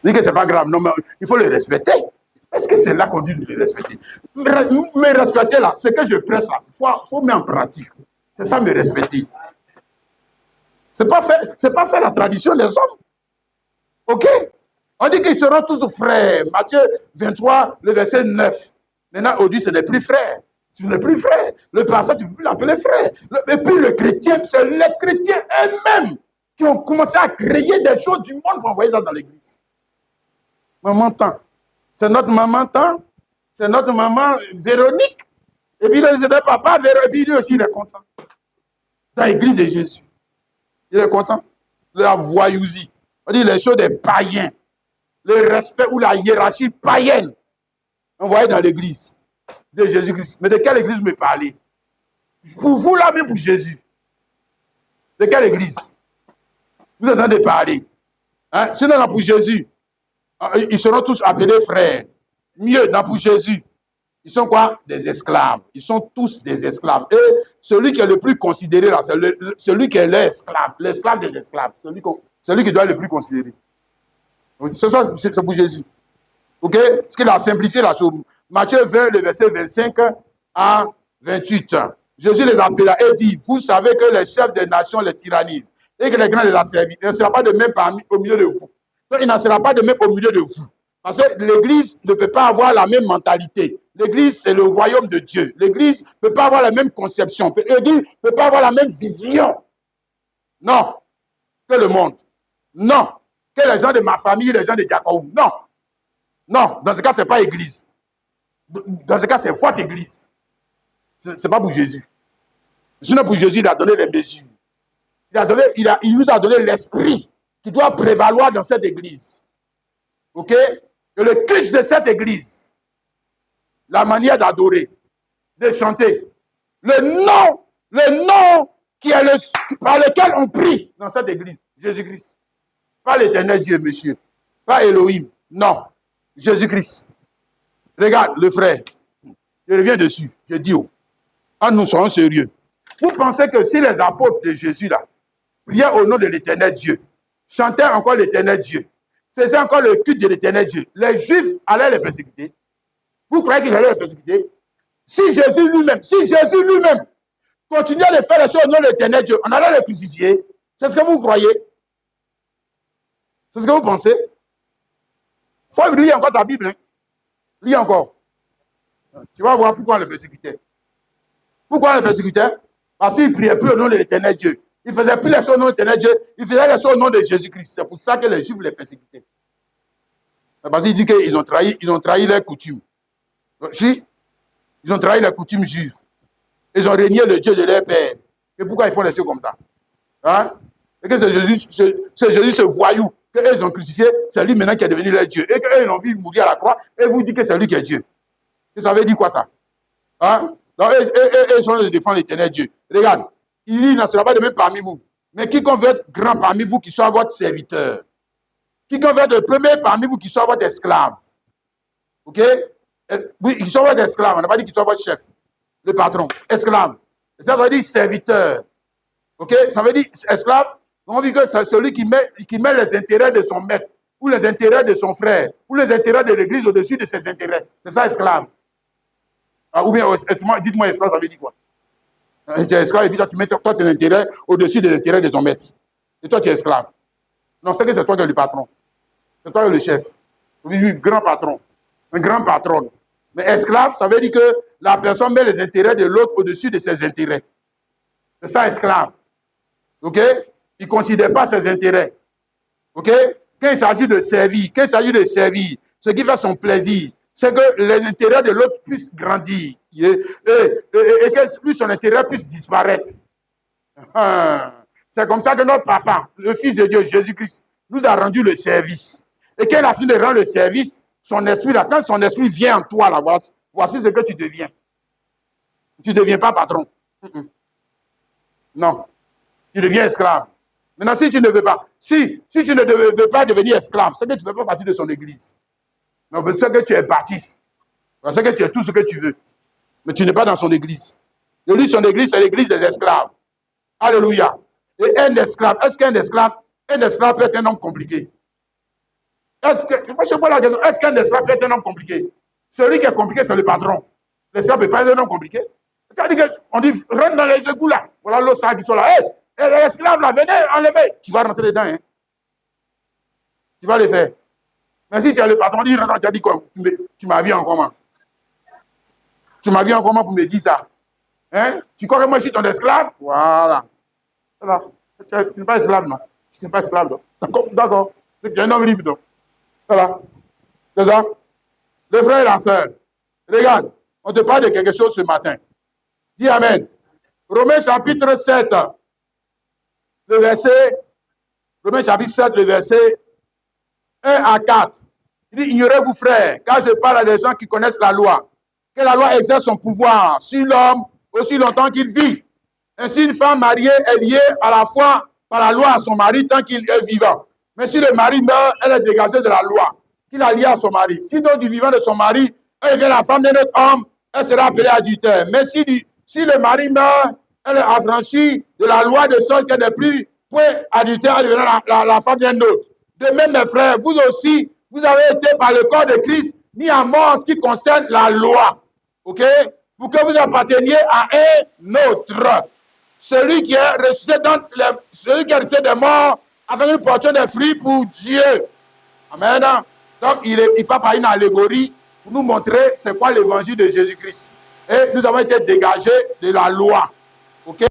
Dis que c'est pas grave. Non, mais il faut le respecter. Est-ce que c'est là qu'on dit de le respecter? Me respecter là, ce que je presse là, il faut mettre en pratique. C'est ça, me respecter. C'est pas faire la tradition des hommes. OK? On dit qu'ils seront tous frères. Matthieu 23, le verset 9. Maintenant, aujourd'hui, ce n'est plus frère. Tu n'es plus frère. Le pasteur, tu ne peux plus l'appeler frère. Et puis le chrétien, c'est les chrétiens eux-mêmes qui ont commencé à créer des choses du monde pour envoyer ça dans l'église. Maman tant. C'est notre maman tant. C'est notre maman Véronique. Et puis c'est notre papa Véronique. Et puis lui aussi, il est content. Dans l'église de Jésus. Il est content. La voyousie. On dit les choses des païens. Le respect ou la hiérarchie païenne. On voyait dans l'église de Jésus-Christ. Mais de quelle église me parlez? Pour vous là, même pour Jésus. De quelle église? Vous êtes en train de parler. Hein? Sinon, là, pour Jésus, ils seront tous appelés frères. Mieux, dans pour Jésus, ils sont quoi? Des esclaves. Ils sont tous des esclaves. Et celui qui est le plus considéré là, c'est celui qui est l'esclave. L'esclave des esclaves. Celui qui doit être le plus considéré. C'est ça, c'est pour Jésus. OK? Parce qu'il a simplifié la chose. Matthieu 20, le verset 25 à 28. Jésus les appela et dit, vous savez que les chefs des nations les tyrannisent et que les grands les a servis. Il ne sera pas de même au milieu de vous. Donc, il n'en sera pas de même au milieu de vous. Parce que l'Église ne peut pas avoir la même mentalité. L'Église, c'est le royaume de Dieu. L'Église ne peut pas avoir la même conception. L'Église ne peut pas avoir la même vision. Non. Que le monde. Non. Que les gens de ma famille, les gens de Jacob. Non. Non. Dans ce cas, ce n'est pas Église. Dans ce cas, c'est votre Église. Ce n'est pas pour Jésus. Sinon, pour Jésus, il a donné les mesures. Il nous a donné l'esprit qui doit prévaloir dans cette Église. OK? Et le Christ de cette Église, la manière d'adorer, de chanter, le nom qui est par lequel on prie dans cette Église, Jésus-Christ. Pas l'Éternel Dieu, monsieur. Pas Elohim. Non. Jésus-Christ. Regarde, le frère. Je reviens dessus. Je dis, nous soyons sérieux. Vous pensez que si les apôtres de Jésus, là, priaient au nom de l'Éternel Dieu, chantaient encore l'Éternel Dieu, faisaient encore le culte de l'Éternel Dieu, les Juifs allaient les persécuter? Vous croyez qu'ils allaient les persécuter? Si Jésus lui-même continuait de faire les choses au nom de l'Éternel Dieu, on allait les crucifier. C'est ce que vous croyez? C'est ce que vous pensez? Il faut lire encore ta Bible. Hein? Lis encore. Tu vas voir pourquoi on les persécutait. Pourquoi on les persécutait? Parce qu'ils ne priaient plus au nom de l'Éternel Dieu. Ils ne faisaient plus les choses au nom de l'Éternel Dieu. Ils faisaient les choses au nom de Jésus-Christ. C'est pour ça que les Juifs les persécutaient. Parce qu'ils disent qu'ils ont trahi leurs coutumes. Si? Ils ont trahi les coutumes juives. Ils ont régné le Dieu de leur père. Et pourquoi ils font les choses comme ça? Hein? Et que c'est Jésus, ce voyou qu'ils ont crucifié, c'est lui maintenant qui est devenu leur Dieu. Et qu'eux, ils l'ont vu mourir à la croix, et vous dites que c'est lui qui est Dieu. Et ça veut dire quoi ça? Hein? Donc, ils sont de défendre l'Éternel Dieu. Regarde, il n'en sera pas de même parmi vous. Mais quiconque veut être grand parmi vous, qui soit votre serviteur. Quiconque veut être le premier parmi vous, qui soit votre esclave. OK? Oui, qui soit votre esclave. On n'a pas dit qu'il soit votre chef, le patron. Esclave. Ça veut dire serviteur. OK? Ça veut dire esclave. On dit que c'est celui qui met les intérêts de son maître, ou les intérêts de son frère, ou les intérêts de l'Église au-dessus de ses intérêts. C'est ça, esclave. Ou bien, dites-moi, esclave, ça veut dire quoi? Tu es esclave et puis toi, tu mets toi, tes intérêts au-dessus des intérêts de ton maître. Et toi, tu es esclave. Non, c'est que c'est toi qui es le patron. C'est toi qui es le chef. Oui, grand patron. Un grand patron. Mais esclave, ça veut dire que la personne met les intérêts de l'autre au-dessus de ses intérêts. C'est ça, esclave. OK? Il ne considère pas ses intérêts. OK? Quand il s'agit de servir, ce qui fait son plaisir, c'est que les intérêts de l'autre puissent grandir et que lui, son intérêt puisse disparaître. C'est comme ça que notre papa, le Fils de Dieu, Jésus-Christ, nous a rendu le service. Et quand il a fini de rendre le service, son esprit, là, quand son esprit vient en toi, là, voici ce que tu deviens. Tu ne deviens pas patron. Non. Tu deviens esclave. Maintenant, si tu ne veux pas, si tu ne veux pas devenir esclave, c'est que tu ne fais pas partie de son église. Non, c'est que tu es baptiste. C'est que tu es tout ce que tu veux. Mais tu n'es pas dans son église. Et lui, son église, c'est l'église des esclaves. Alléluia. Et un esclave, est-ce qu'un esclave peut être un homme compliqué? Moi, je pose la question, est-ce qu'un esclave peut être un homme compliqué? Celui qui est compliqué, c'est le patron. L'esclave ne peut pas être un homme compliqué. C'est-à-dire qu'on dit, rentre dans les égouts là. Voilà l'autre ça qui sont là. Hey, l'esclave là, venez, enlevez. Tu vas rentrer dedans, hein. Tu vas le faire. Mais si tu as le patron, tu as dit quoi? Tu m'as vu en comment? Tu m'as vu en comment pour me dire ça? Hein? Tu crois que moi je suis ton esclave? Voilà. Voilà. Tu n'es pas esclave, non? Tu n'es pas esclave, non? D'accord. Tu es un homme libre, donc. Voilà. C'est ça? Le frère et la sœur, regarde, on te parle de quelque chose ce matin. Dis Amen. Romains chapitre 7, Romains chapitre 7, le verset 1 à 4. Il dit, ignorez-vous, frères, car je parle à des gens qui connaissent la loi, que la loi exerce son pouvoir sur l'homme aussi longtemps qu'il vit. Ainsi, une femme mariée est liée à la fois par la loi à son mari tant qu'il est vivant. Mais si le mari meurt, elle est dégagée de la loi qu'il a liée à son mari. Si donc du vivant de son mari, elle devient la femme d'un autre homme, elle sera appelée adultère. Mais si le mari meurt, elle est affranchie de la loi de sorte qu'elle n'est plus point adultère, elle devient la femme d'un autre. De même, mes frères, vous aussi, vous avez été par le corps de Christ mis à mort en ce qui concerne la loi. OK? Pour que vous apparteniez à un autre. celui qui est ressuscité des morts avec une portion des fruits pour Dieu. Amen. Donc, il part par une allégorie pour nous montrer c'est quoi l'évangile de Jésus-Christ. Et nous avons été dégagés de la loi. Ok?